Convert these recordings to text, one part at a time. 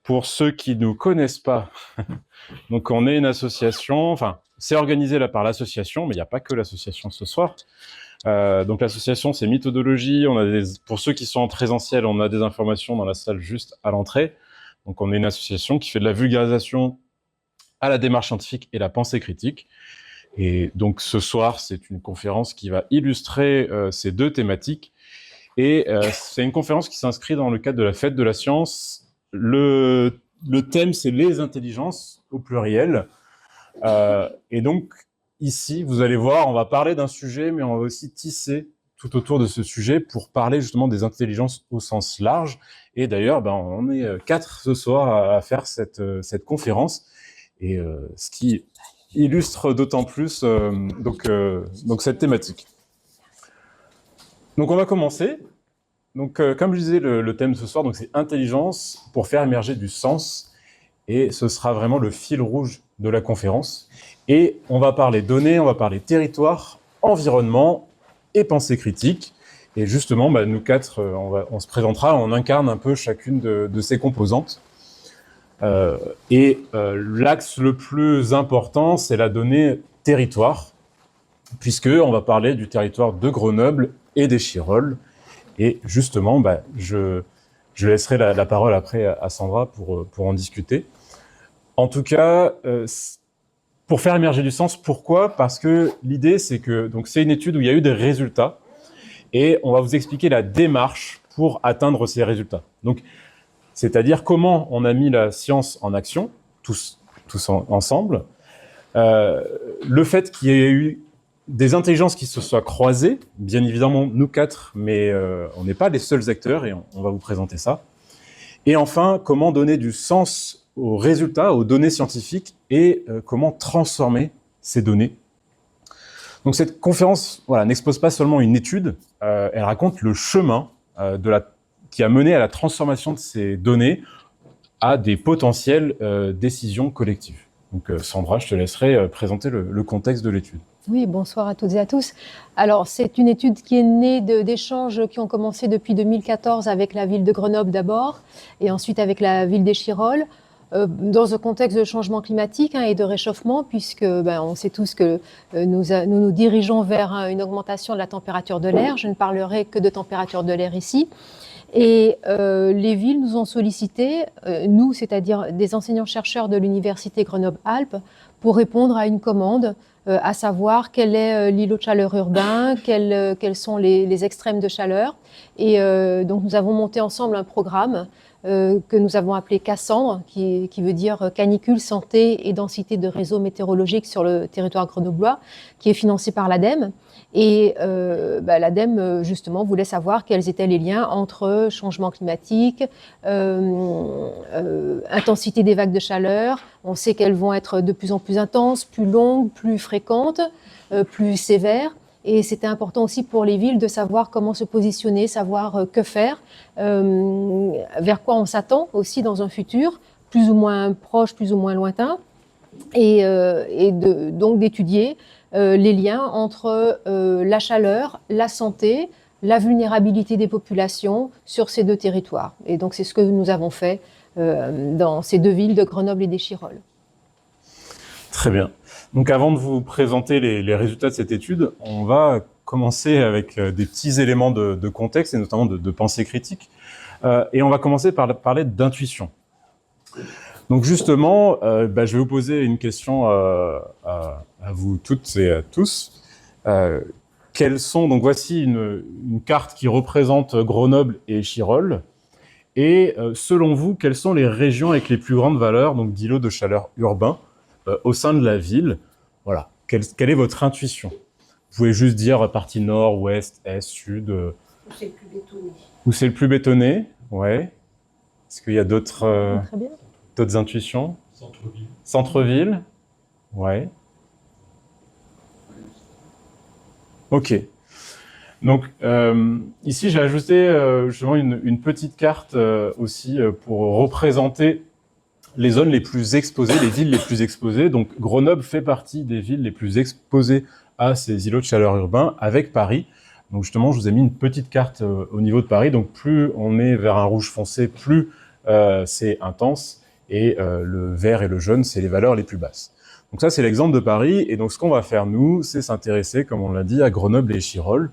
Pour ceux qui ne nous connaissent pas, donc on est une association, enfin, c'est organisé là par l'association, mais il n'y a pas que l'association ce soir. Donc l'association, c'est Mythodologie. Pour ceux qui sont en présentiel, on a des informations dans la salle juste à l'entrée. Donc on est une association qui fait de la vulgarisation à la démarche scientifique et la pensée critique. Et donc ce soir, c'est une conférence qui va illustrer ces deux thématiques. Et c'est une conférence qui s'inscrit dans le cadre de la Fête de la Science. Le thème, c'est les intelligences au pluriel. Et donc, ici, vous allez voir, on va parler d'un sujet, mais on va aussi tisser tout autour de ce sujet pour parler justement des intelligences au sens large. Et d'ailleurs, on est 4 ce soir à faire cette conférence. Et ce qui illustre d'autant plus donc cette thématique. Donc, on va commencer. Donc, comme je disais, le thème ce soir, donc c'est intelligence pour faire émerger du sens, et ce sera vraiment le fil rouge de la conférence. Et on va parler données, on va parler territoire, environnement et pensée critique. Et justement, nous 4, on se présentera, on incarne un peu chacune de ces composantes. L'axe le plus important, c'est la donnée territoire, puisque on va parler du territoire de Grenoble et d'Échirolles. Et justement, je laisserai la parole après à Sandra pour en discuter. En tout cas, pour faire émerger du sens, pourquoi ? Parce que l'idée, c'est que c'est une étude où il y a eu des résultats, et on va vous expliquer la démarche pour atteindre ces résultats. Donc, c'est-à-dire comment on a mis la science en action, tous ensemble, le fait qu'il y ait eu des intelligences qui se soient croisées, bien évidemment nous 4, mais on n'est pas les seuls acteurs, et on va vous présenter ça. Et enfin, comment donner du sens aux résultats, aux données scientifiques, et comment transformer ces données. Donc cette conférence n'expose pas seulement une étude, elle raconte le chemin qui a mené à la transformation de ces données à des potentielles décisions collectives. Donc Sandra, je te laisserai présenter le contexte de l'étude. Oui, bonsoir à toutes et à tous. Alors, c'est une étude qui est née d'échanges qui ont commencé depuis 2014 avec la ville de Grenoble d'abord, et ensuite avec la ville d'Échirolles, dans un contexte de changement climatique et de réchauffement, puisque on sait tous que nous dirigeons vers une augmentation de la température de l'air. Je ne parlerai que de température de l'air ici. Et les villes nous ont sollicité, nous, c'est-à-dire des enseignants-chercheurs de l'université Grenoble-Alpes, pour répondre à une commande, à savoir quel est l'îlot de chaleur urbain, quels sont les extrêmes de chaleur. Et donc nous avons monté ensemble un programme que nous avons appelé Cassandre, qui veut dire canicule, santé et densité de réseaux météorologiques sur le territoire grenoblois, qui est financé par l'ADEME. Et l'ADEME, justement, voulait savoir quels étaient les liens entre changement climatique, intensité des vagues de chaleur. On sait qu'elles vont être de plus en plus intenses, plus longues, plus fréquentes, plus sévères. Et c'était important aussi pour les villes de savoir comment se positionner, savoir que faire, vers quoi on s'attend aussi dans un futur, plus ou moins proche, plus ou moins lointain, donc d'étudier les liens entre la chaleur, la santé, la vulnérabilité des populations sur ces deux territoires. Et donc c'est ce que nous avons fait dans ces deux villes de Grenoble et d'Échirolles. Très bien. Donc avant de vous présenter les résultats de cette étude, on va commencer avec des petits éléments de contexte et notamment de pensée critique. Et on va commencer par parler d'intuition. Donc justement, je vais vous poser une question à vous toutes et à tous. Donc voici une carte qui représente Grenoble et Échirolles. Et selon vous, quelles sont les régions avec les plus grandes valeurs d'îlots de chaleur urbains au sein de la ville? Voilà. Quelle est votre intuition? Vous pouvez juste dire partie nord, ouest, est, sud. Où c'est le plus bétonné. Où c'est le plus bétonné, ouais. Est-ce qu'il y a d'autres intuitions? Centre-ville. Centre-ville, ouais. Ok. Donc ici, j'ai ajouté justement une petite carte aussi pour représenter les zones les plus exposées, les villes les plus exposées. Donc Grenoble fait partie des villes les plus exposées à ces îlots de chaleur urbains avec Paris. Donc justement, je vous ai mis une petite carte au niveau de Paris. Donc plus on est vers un rouge foncé, plus c'est intense, et le vert et le jaune, c'est les valeurs les plus basses. Donc ça, c'est l'exemple de Paris, et donc ce qu'on va faire, nous, c'est s'intéresser, comme on l'a dit, à Grenoble et Échirolles,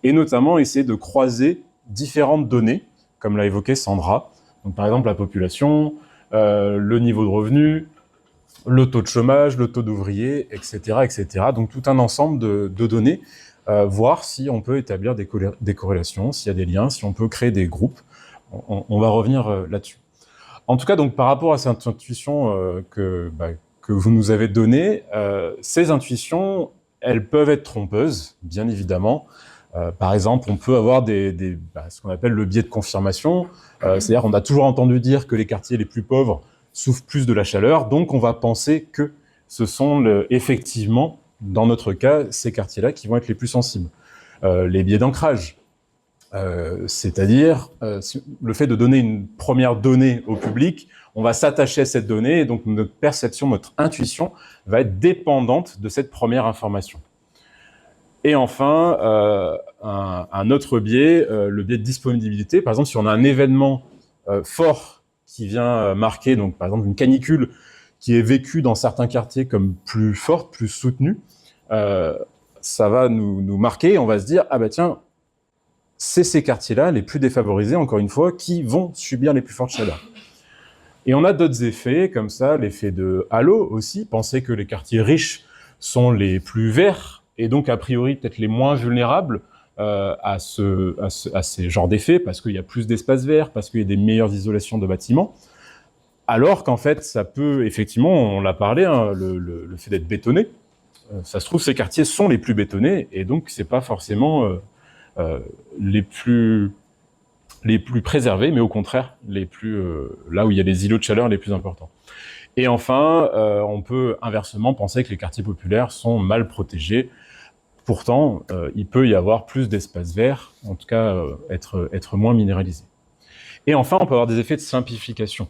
et notamment essayer de croiser différentes données, comme l'a évoqué Sandra. Donc par exemple, la population, le niveau de revenu, le taux de chômage, le taux d'ouvriers, etc., etc. Donc tout un ensemble de données, voir si on peut établir des corrélations, s'il y a des liens, si on peut créer des groupes. On va revenir là-dessus. En tout cas, donc par rapport à cette intuition que vous nous avez donnée, ces intuitions, elles peuvent être trompeuses, bien évidemment. Par exemple, on peut avoir ce qu'on appelle le biais de confirmation, c'est-à-dire qu'on a toujours entendu dire que les quartiers les plus pauvres souffrent plus de la chaleur, donc on va penser que ce sont effectivement, dans notre cas, ces quartiers-là qui vont être les plus sensibles. Les biais d'ancrage, c'est-à-dire le fait de donner une première donnée au public, on va s'attacher à cette donnée, et donc notre perception, notre intuition va être dépendante de cette première information. Et enfin, un autre biais, le biais de disponibilité. Par exemple, si on a un événement fort qui vient marquer, donc par exemple une canicule qui est vécue dans certains quartiers comme plus forte, plus soutenue, ça va nous marquer, et on va se dire, ah bah tiens, c'est ces quartiers-là, les plus défavorisés, encore une fois, qui vont subir les plus fortes chaleurs. Et on a d'autres effets, comme ça, l'effet de halo aussi, penser que les quartiers riches sont les plus verts, et donc a priori peut-être les moins vulnérables à ces genres d'effets, parce qu'il y a plus d'espaces verts, parce qu'il y a des meilleures isolations de bâtiments, alors qu'en fait, ça peut, effectivement, on l'a parlé, hein, le fait d'être bétonné, ça se trouve, ces quartiers sont les plus bétonnés, et donc c'est pas forcément les plus préservés, mais au contraire, là où il y a les îlots de chaleur les plus importants. Et enfin, on peut inversement penser que les quartiers populaires sont mal protégés. Pourtant, il peut y avoir plus d'espaces verts, en tout cas être moins minéralisés. Et enfin, on peut avoir des effets de simplification.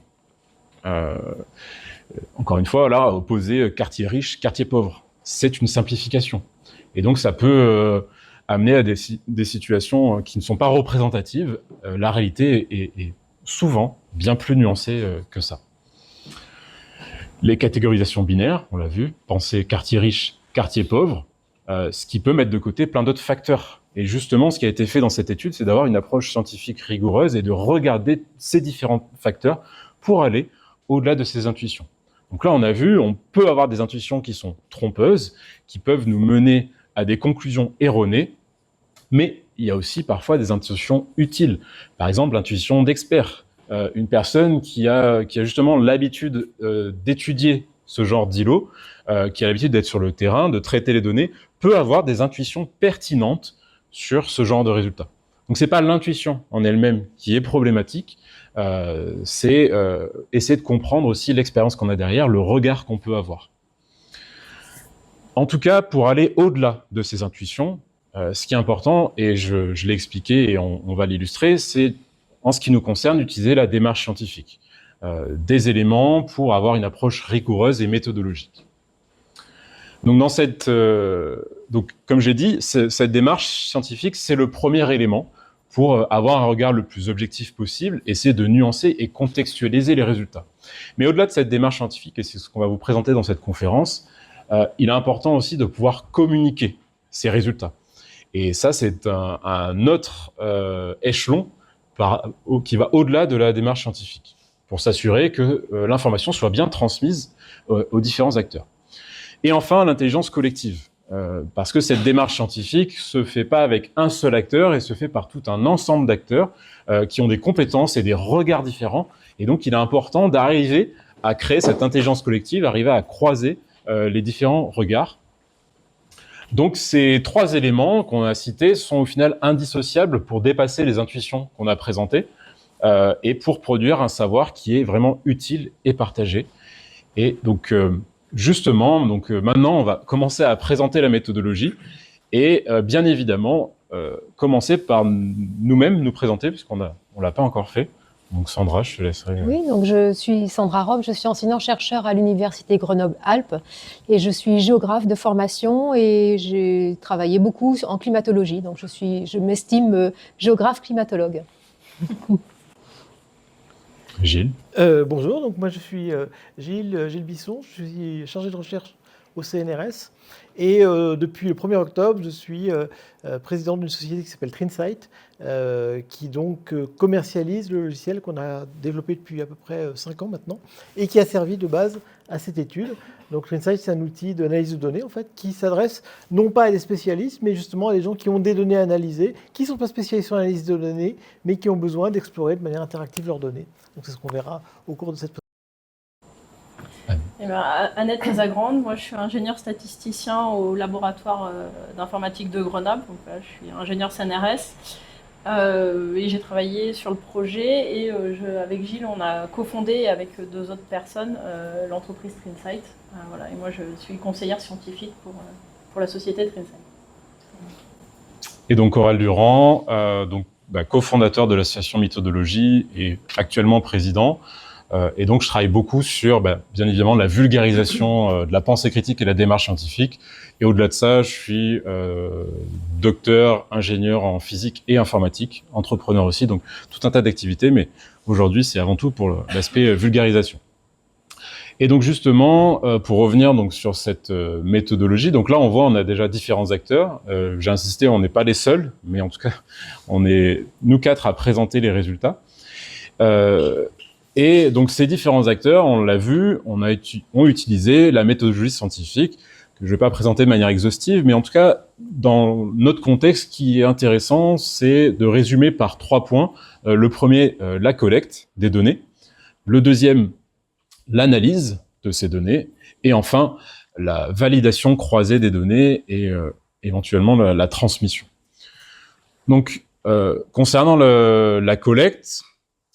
Encore une fois, là, opposer quartier riche, quartier pauvre, c'est une simplification. Et donc, ça peut amener à des situations qui ne sont pas représentatives. La réalité est souvent bien plus nuancée que ça. Les catégorisations binaires, on l'a vu, penser quartier riche, quartier pauvre, ce qui peut mettre de côté plein d'autres facteurs. Et justement, ce qui a été fait dans cette étude, c'est d'avoir une approche scientifique rigoureuse et de regarder ces différents facteurs pour aller au-delà de ces intuitions. Donc là, on a vu, on peut avoir des intuitions qui sont trompeuses, qui peuvent nous mener à des conclusions erronées, mais il y a aussi parfois des intuitions utiles. Par exemple, l'intuition d'expert. Une personne qui a justement l'habitude d'étudier ce genre d'îlot, qui a l'habitude d'être sur le terrain, de traiter les données, peut avoir des intuitions pertinentes sur ce genre de résultats. Donc c'est pas l'intuition en elle-même qui est problématique, c'est essayer de comprendre aussi l'expérience qu'on a derrière, le regard qu'on peut avoir. En tout cas, pour aller au-delà de ces intuitions, ce qui est important, et je l'ai expliqué et on va l'illustrer, c'est, en ce qui nous concerne, d'utiliser la démarche scientifique, des éléments pour avoir une approche rigoureuse et méthodologique. Donc, donc comme j'ai dit, cette démarche scientifique, c'est le premier élément pour avoir un regard le plus objectif possible, essayer de nuancer et contextualiser les résultats. Mais au-delà de cette démarche scientifique, et c'est ce qu'on va vous présenter dans cette conférence, il est important aussi de pouvoir communiquer ces résultats. Et ça, c'est un autre échelon qui va au-delà de la démarche scientifique, pour s'assurer que l'information soit bien transmise aux différents acteurs. Et enfin, l'intelligence collective, parce que cette démarche scientifique se fait pas avec un seul acteur, et se fait par tout un ensemble d'acteurs qui ont des compétences et des regards différents, et donc il est important d'arriver à créer cette intelligence collective, arriver à croiser les différents regards. Donc ces trois éléments qu'on a cités sont au final indissociables pour dépasser les intuitions qu'on a présentées et pour produire un savoir qui est vraiment utile et partagé. Et donc justement, maintenant on va commencer à présenter la méthodologie et bien évidemment commencer par nous-mêmes nous présenter, puisqu'on l'a pas encore fait. Donc Sandra, je te laisserai. Oui, donc je suis Sandra Robe, je suis enseignant-chercheur à l'Université Grenoble-Alpes et je suis géographe de formation et j'ai travaillé beaucoup en climatologie. Donc je m'estime géographe climatologue. Gilles? Bonjour, donc moi je suis Gilles Bisson, je suis chargé de recherche au CNRS et depuis le 1er octobre, je suis président d'une société qui s'appelle Trinsight, qui donc commercialise le logiciel qu'on a développé depuis à peu près 5 ans maintenant et qui a servi de base à cette étude. Donc Trinsight, c'est un outil d'analyse de données en fait qui s'adresse non pas à des spécialistes, mais justement à des gens qui ont des données à analyser, qui ne sont pas spécialisés sur l'analyse de données, mais qui ont besoin d'explorer de manière interactive leurs données. Donc c'est ce qu'on verra au cours de cette présentation. Eh ben, Annette Casagrande, moi je suis ingénieur statisticien au laboratoire d'informatique de Grenoble, donc là, je suis ingénieur CNRS et j'ai travaillé sur le projet et avec Gilles on a cofondé avec 2 autres personnes l'entreprise Trinsight. Voilà, et moi je suis conseillère scientifique pour la société Trinsight. Et donc Aurel Durand, cofondateur de l'association Mythodologie et actuellement président. Et donc je travaille beaucoup sur, bien évidemment, la vulgarisation de la pensée critique et la démarche scientifique. Et au-delà de ça, je suis docteur, ingénieur en physique et informatique, entrepreneur aussi, donc tout un tas d'activités. Mais aujourd'hui, c'est avant tout pour l'aspect vulgarisation. Et donc justement, pour revenir donc sur cette méthodologie, donc là on voit on a déjà différents acteurs. J'ai insisté, on n'est pas les seuls, mais en tout cas on est nous 4 à présenter les résultats. Et donc ces différents acteurs, on l'a vu, ont utilisé la méthodologie scientifique que je vais pas présenter de manière exhaustive, mais en tout cas dans notre contexte, ce qui est intéressant, c'est de résumer par 3 points. Le premier, la collecte des données. Le deuxième, l'analyse de ces données, et enfin la validation croisée des données et éventuellement la transmission. Donc, concernant la collecte,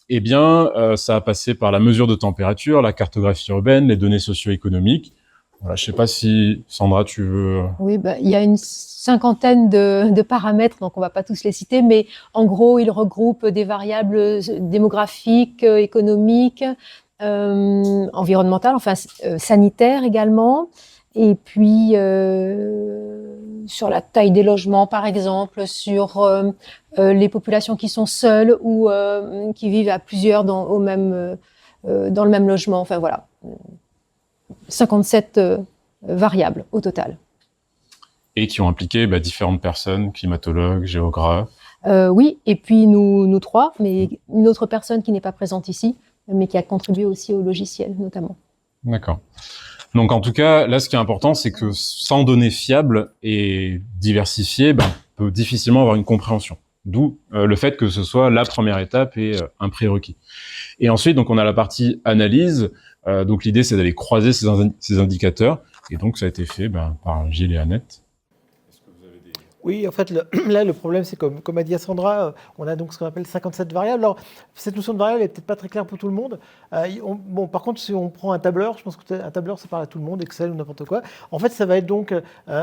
eh bien, ça a passé par la mesure de température, la cartographie urbaine, les données socio-économiques. Voilà, je ne sais pas si, Sandra, tu veux... Oui, il y a une 50aine de paramètres, donc on ne va pas tous les citer, mais en gros, ils regroupent des variables démographiques, économiques, environnementales, enfin sanitaires également, et puis sur la taille des logements, par exemple, sur les populations qui sont seules ou qui vivent à plusieurs dans le même logement. Enfin voilà, 57 variables au total. Et qui ont impliqué différentes personnes, climatologues, géographes. Oui, et puis nous 3, mais une autre personne qui n'est pas présente ici, mais qui a contribué aussi au logiciel, notamment. D'accord. Donc, en tout cas, là, ce qui est important, c'est que sans données fiables et diversifiées, on peut difficilement avoir une compréhension. D'où le fait que ce soit la première étape et un prérequis. Et ensuite, donc, on a la partie analyse. Donc, l'idée, c'est d'aller croiser ces indicateurs. Et donc, ça a été fait par Gilles et Annette. Oui, en fait, là, le problème, c'est comme a dit Sandra, on a donc ce qu'on appelle 57 variables. Alors, cette notion de variable n'est peut-être pas très claire pour tout le monde. Par contre, si on prend un tableur, je pense qu'un tableur, ça parle à tout le monde, Excel ou n'importe quoi. En fait, ça va être donc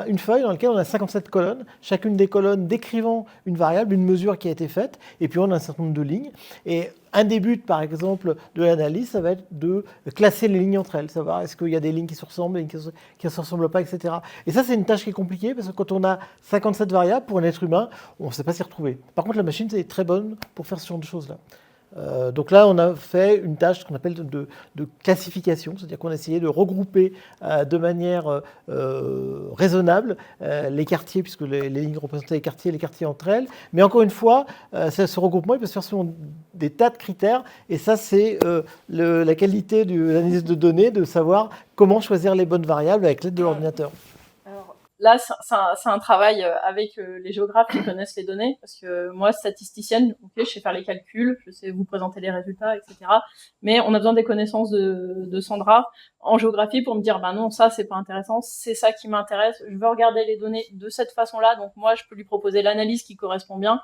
une feuille dans laquelle on a 57 colonnes, chacune des colonnes décrivant une variable, une mesure qui a été faite, et puis on a un certain nombre de lignes. Et un des buts, par exemple, de l'analyse, ça va être de classer les lignes entre elles, savoir est-ce qu'il y a des lignes qui se ressemblent, des lignes qui ne se ressemblent pas, etc. Et ça, c'est une tâche qui est compliquée, parce que quand on a 57 variables, pour un être humain, on ne sait pas s'y retrouver. Par contre, la machine, c'est très bonne pour faire ce genre de choses-là. Donc là, on a fait une tâche qu'on appelle de classification, c'est-à-dire qu'on a essayé de regrouper de manière raisonnable les quartiers, puisque les lignes représentaient les quartiers entre elles. Mais encore une fois, ce regroupement, il peut se faire selon des tas de critères, et ça, c'est la qualité de l'analyse de données, de savoir comment choisir les bonnes variables avec l'aide de l'ordinateur. Là, c'est un travail avec les géographes qui connaissent les données, parce que moi, statisticienne, je sais faire les calculs, je sais vous présenter les résultats, etc. Mais on a besoin des connaissances de Sandra en géographie pour me dire, non, ça, c'est pas intéressant, c'est ça qui m'intéresse, je veux regarder les données de cette façon-là, donc moi, je peux lui proposer l'analyse qui correspond bien.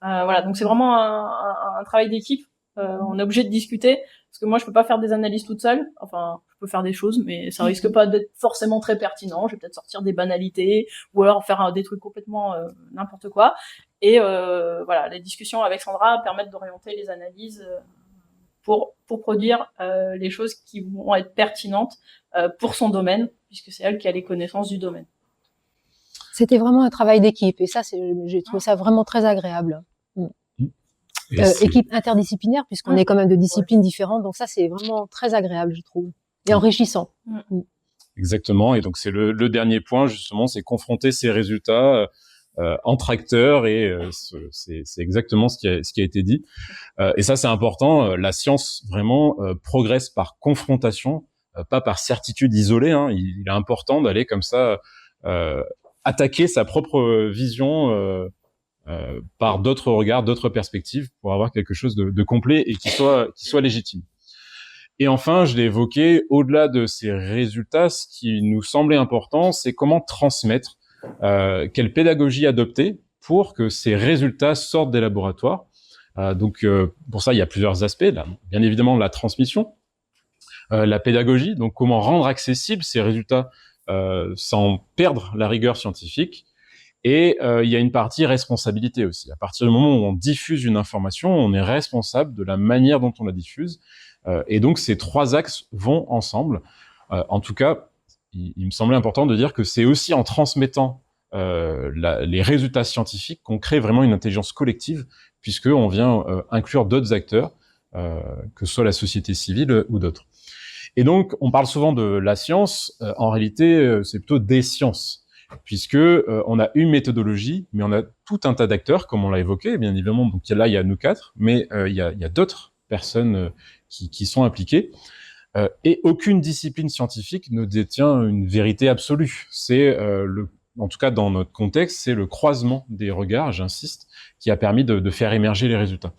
Voilà, donc c'est vraiment un travail d'équipe. On est obligé de discuter, parce que moi, je peux pas faire des analyses toute seule. Enfin, je peux faire des choses, mais ça risque pas d'être forcément très pertinent. Je vais peut-être sortir des banalités, ou alors faire des trucs complètement n'importe quoi. Et voilà, les discussions avec Sandra permettent d'orienter les analyses pour produire les choses qui vont être pertinentes pour son domaine, puisque c'est elle qui a les connaissances du domaine. C'était vraiment un travail d'équipe, et ça, j'ai trouvé ça vraiment très agréable. équipe interdisciplinaire, puisqu'on est quand même de disciplines différentes. Donc ça, c'est vraiment très agréable, je trouve, et enrichissant. Exactement. Et donc, c'est le dernier point, justement, c'est confronter ces résultats entre acteurs, et c'est exactement ce qui a été dit. Et ça, c'est important. La science, vraiment, progresse par confrontation, pas par certitude isolée. Hein. Il est important d'aller comme ça attaquer sa propre vision par d'autres regards, d'autres perspectives, pour avoir quelque chose de complet et qui soit légitime. Et enfin, je l'ai évoqué, au-delà de ces résultats, ce qui nous semblait important, c'est comment transmettre, quelle pédagogie adopter pour que ces résultats sortent des laboratoires. Donc, pour ça, il y a plusieurs aspects. Là, bien évidemment, la transmission, la pédagogie, donc comment rendre accessibles ces résultats sans perdre la rigueur scientifique. Et il y a une partie responsabilité aussi. À partir du moment où on diffuse une information, on est responsable de la manière dont on la diffuse. Et donc, ces trois axes vont ensemble. En tout cas, il me semblait important de dire que c'est aussi en transmettant les résultats scientifiques qu'on crée vraiment une intelligence collective, puisqu'on vient inclure d'autres acteurs, que ce soit la société civile ou d'autres. Et donc, on parle souvent de la science. En réalité, c'est plutôt des sciences, puisque on a une méthodologie, mais on a tout un tas d'acteurs, comme on l'a évoqué, bien évidemment. Donc là, il y a nous quatre, mais il y a d'autres personnes qui sont impliquées. Et aucune discipline scientifique ne détient une vérité absolue. C'est en tout cas dans notre contexte, c'est le croisement des regards, j'insiste, qui a permis de faire émerger les résultats.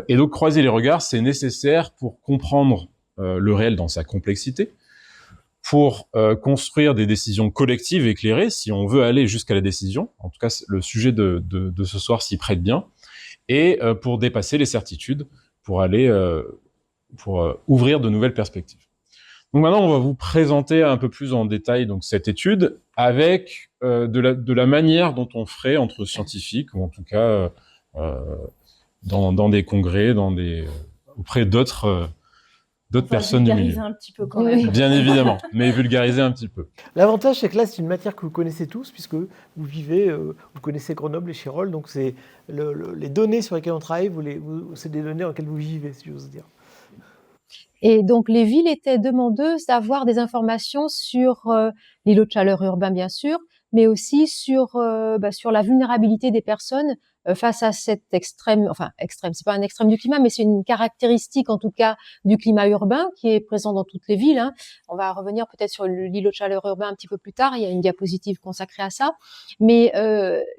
Et donc croiser les regards, c'est nécessaire pour comprendre le réel dans sa complexité, pour construire des décisions collectives éclairées, si on veut aller jusqu'à la décision. En tout cas, le sujet de ce soir s'y prête bien. Et pour dépasser les certitudes, pour aller pour ouvrir de nouvelles perspectives. Donc maintenant, on va vous présenter un peu plus en détail donc cette étude avec de la manière dont on ferait entre scientifiques, ou en tout cas dans des congrès, auprès d'autres personnes du milieu. Vulgariser un petit peu quand même. Bien évidemment, mais vulgariser un petit peu. L'avantage, c'est que là, c'est une matière que vous connaissez tous, puisque vous vivez, vous connaissez Grenoble et Chirolles, donc c'est les données sur lesquelles on travaille, c'est des données dans lesquelles vous vivez, si j'ose dire. Et donc, les villes étaient demandeuses d'avoir des informations sur l'îlot de chaleur urbain, bien sûr, mais aussi sur la vulnérabilité des personnes face à cet extrême, c'est pas un extrême du climat, mais c'est une caractéristique, en tout cas, du climat urbain qui est présent dans toutes les villes. Hein. On va revenir peut-être sur l'îlot de chaleur urbain un petit peu plus tard. Il y a une diapositive consacrée à ça. Mais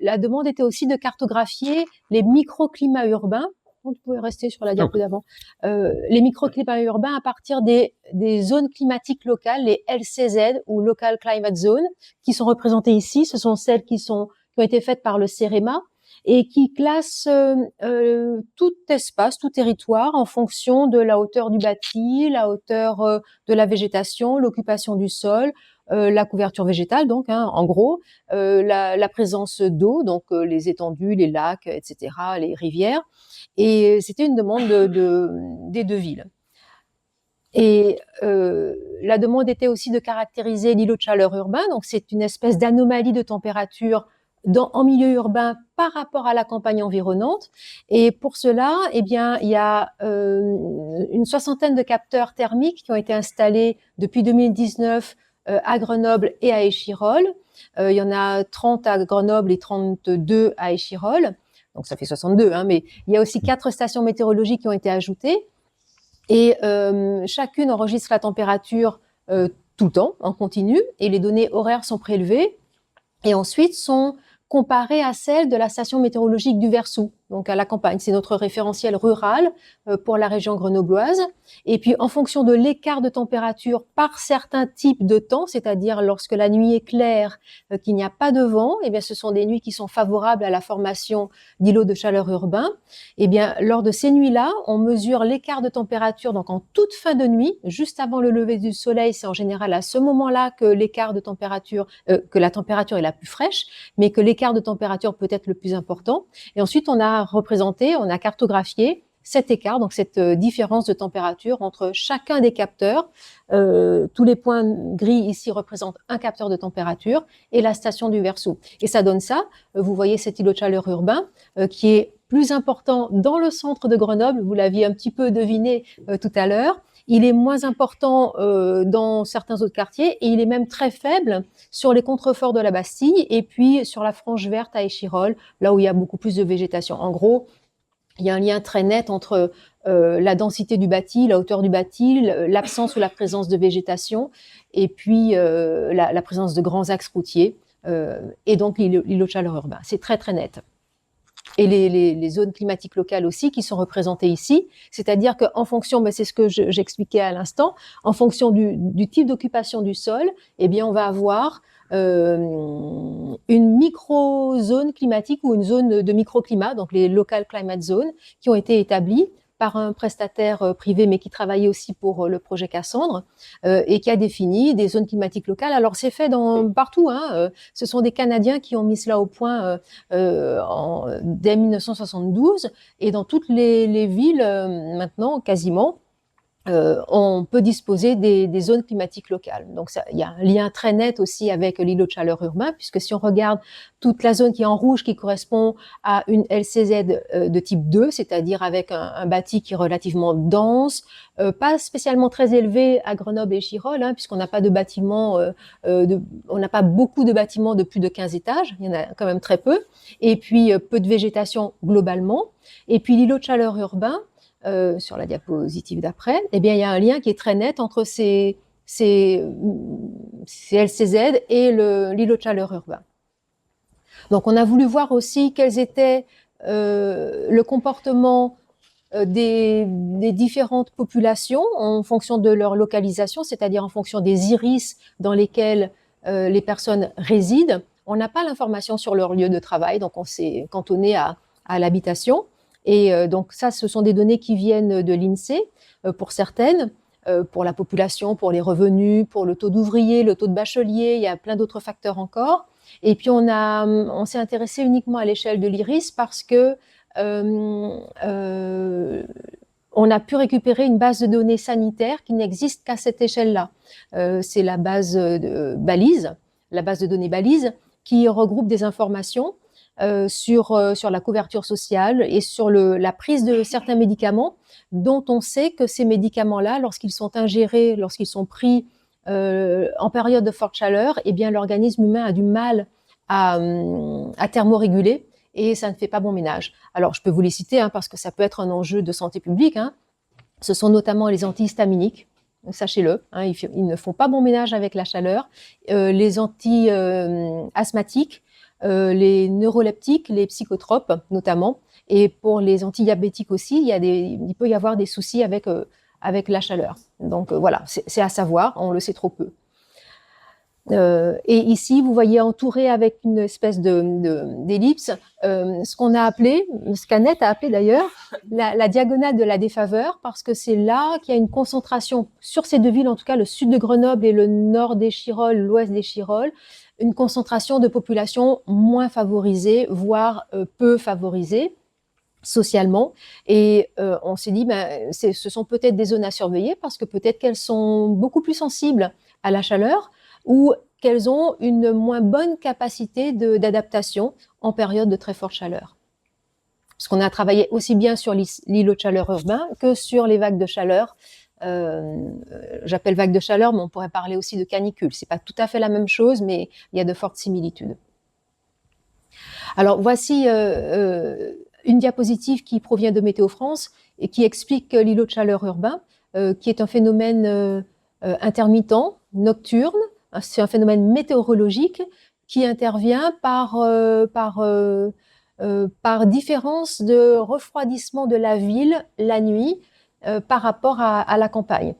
la demande était aussi de cartographier les microclimats urbains. Vous pouvez rester sur la diapo d'avant. Les microclimats urbains à partir des zones climatiques locales, les LCZ ou Local Climate Zone, qui sont représentées ici. Ce sont celles qui ont été faites par le CEREMA et qui classent tout espace, tout territoire en fonction de la hauteur du bâti, la hauteur de la végétation, l'occupation du sol, la couverture végétale, donc en gros, la présence d'eau, donc les étendues, les lacs, etc., les rivières. Et c'était une demande des deux villes. Et la demande était aussi de caractériser l'îlot de chaleur urbain. Donc c'est une espèce d'anomalie de température en milieu urbain par rapport à la campagne environnante. Et pour cela, il y a une soixantaine de capteurs thermiques qui ont été installés depuis 2019 à Grenoble et à Échirolles. Il y en a 30 à Grenoble et 32 à Échirolles. Donc ça fait 62, mais il y a aussi 4 stations météorologiques qui ont été ajoutées. Et chacune enregistre la température tout le temps, en continu, et les données horaires sont prélevées et ensuite sont comparées à celles de la station météorologique du Versou, donc à la campagne. C'est notre référentiel rural pour la région grenobloise. Et puis, en fonction de l'écart de température par certains types de temps, c'est-à-dire lorsque la nuit est claire, qu'il n'y a pas de vent, eh bien, ce sont des nuits qui sont favorables à la formation d'îlots de chaleur urbain. Eh bien, lors de ces nuits-là, on mesure l'écart de température, donc en toute fin de nuit, juste avant le lever du soleil. C'est en général à ce moment-là que l'écart de température, que la température est la plus fraîche, mais que l'écart de température peut être le plus important. Et ensuite, on a cartographié cet écart, donc cette différence de température entre chacun des capteurs. Tous les points gris ici représentent un capteur de température et la station du Versoux. Et ça donne ça. Vous voyez cet îlot de chaleur urbain qui est plus important dans le centre de Grenoble. Vous l'aviez un petit peu deviné tout à l'heure. Il est moins important dans certains autres quartiers et il est même très faible sur les contreforts de la Bastille et puis sur la frange verte à Échirolles, là où il y a beaucoup plus de végétation. En gros, il y a un lien très net entre la densité du bâti, la hauteur du bâti, l'absence ou la présence de végétation et puis la présence de grands axes routiers et donc l'îlot de chaleur urbain. C'est très très net. Et les zones climatiques locales aussi qui sont représentées ici, c'est-à-dire qu'en fonction, ben c'est ce que j'expliquais à l'instant, en fonction du type d'occupation du sol, eh bien on va avoir une micro-zone climatique ou une zone de microclimat, donc les local climate zones, qui ont été établies par un prestataire privé, mais qui travaillait aussi pour le projet Cassandre, et qui a défini des zones climatiques locales. Alors, c'est fait partout. Ce sont des Canadiens qui ont mis cela au point dès 1972, et dans toutes les villes, maintenant, quasiment, on peut disposer des zones climatiques locales. Donc, il y a un lien très net aussi avec l'îlot de chaleur urbain, puisque si on regarde toute la zone qui est en rouge, qui correspond à une LCZ de type 2, c'est-à-dire avec un bâti qui est relativement dense, pas spécialement très élevé à Grenoble et Échirolles, puisqu'on n'a pas de bâtiments, on n'a pas beaucoup de bâtiments de plus de 15 étages, il y en a quand même très peu, et puis peu de végétation globalement. Et puis l'îlot de chaleur urbain, sur la diapositive d'après, eh bien, il y a un lien qui est très net entre ces LCZ et l'îlot de chaleur urbain. Donc, on a voulu voir aussi quels étaient le comportement des différentes populations en fonction de leur localisation, c'est-à-dire en fonction des iris dans lesquels les personnes résident. On n'a pas l'information sur leur lieu de travail, donc on s'est cantonné à l'habitation. Et donc ça, ce sont des données qui viennent de l'INSEE pour certaines, pour la population, pour les revenus, pour le taux d'ouvriers, le taux de bacheliers, il y a plein d'autres facteurs encore. Et puis on s'est intéressé uniquement à l'échelle de l'IRIS parce que on a pu récupérer une base de données sanitaire qui n'existe qu'à cette échelle-là. C'est la base de balise, la base de données balise, qui regroupe des informations sur la couverture sociale et sur la prise de certains médicaments dont on sait que ces médicaments-là, lorsqu'ils sont ingérés, lorsqu'ils sont pris en période de forte chaleur, eh bien l'organisme humain a du mal à thermoréguler et ça ne fait pas bon ménage. Alors je peux vous les citer parce que ça peut être un enjeu de santé publique. Ce sont notamment les antihistaminiques. Sachez-le, ils ne font pas bon ménage avec la chaleur. Les anti-asthmatiques, les neuroleptiques, les psychotropes notamment, et pour les antidiabétiques aussi, il peut y avoir des soucis avec la chaleur. Donc voilà, c'est à savoir, on le sait trop peu. Et ici, vous voyez entouré avec une espèce d'ellipse, ce qu'Annette a appelé d'ailleurs la diagonale de la défaveur, parce que c'est là qu'il y a une concentration sur ces deux villes, en tout cas le sud de Grenoble et le nord d'Échirolles, l'ouest d'Échirolles, une concentration de population moins favorisée, voire peu favorisée socialement. Et on s'est dit, ce sont peut-être des zones à surveiller parce que peut-être qu'elles sont beaucoup plus sensibles à la chaleur ou qu'elles ont une moins bonne capacité d'adaptation en période de très forte chaleur. Parce qu'on a travaillé aussi bien sur l'îlot de chaleur urbain que sur les vagues de chaleur. J'appelle vagues de chaleur, mais on pourrait parler aussi de canicule. C'est pas tout à fait la même chose, mais il y a de fortes similitudes. Alors voici une diapositive qui provient de Météo France et qui explique l'îlot de chaleur urbain, qui est un phénomène intermittent, nocturne. C'est un phénomène météorologique qui intervient par différence de refroidissement de la ville la nuit par rapport à la campagne.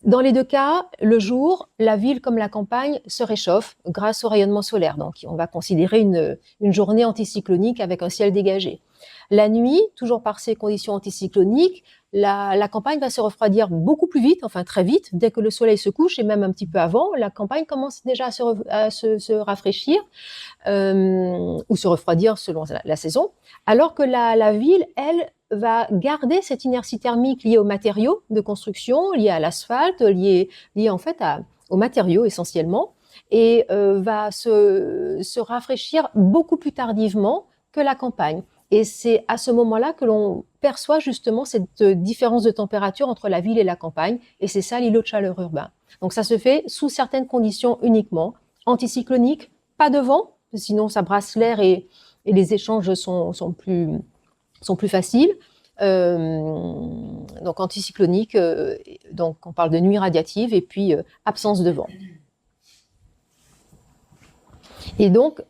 Dans les deux cas, le jour, la ville comme la campagne se réchauffe grâce au rayonnement solaire. Donc, on va considérer une journée anticyclonique avec un ciel dégagé. La nuit, toujours par ces conditions anticycloniques, la campagne va se refroidir beaucoup plus vite, enfin très vite, dès que le soleil se couche et même un petit peu avant, la campagne commence déjà à se rafraîchir ou se refroidir selon la saison, alors que la ville, elle, va garder cette inertie thermique liée aux matériaux de construction, liée à l'asphalte, liée en fait aux matériaux essentiellement, et va se rafraîchir beaucoup plus tardivement que la campagne. Et c'est à ce moment-là que l'on perçoit justement cette différence de température entre la ville et la campagne, et c'est ça l'îlot de chaleur urbain. Donc ça se fait sous certaines conditions uniquement, anticyclonique, pas de vent, sinon ça brasse l'air et les échanges sont plus faciles. Donc anticyclonique, donc on parle de nuit radiative et puis absence de vent. Et donc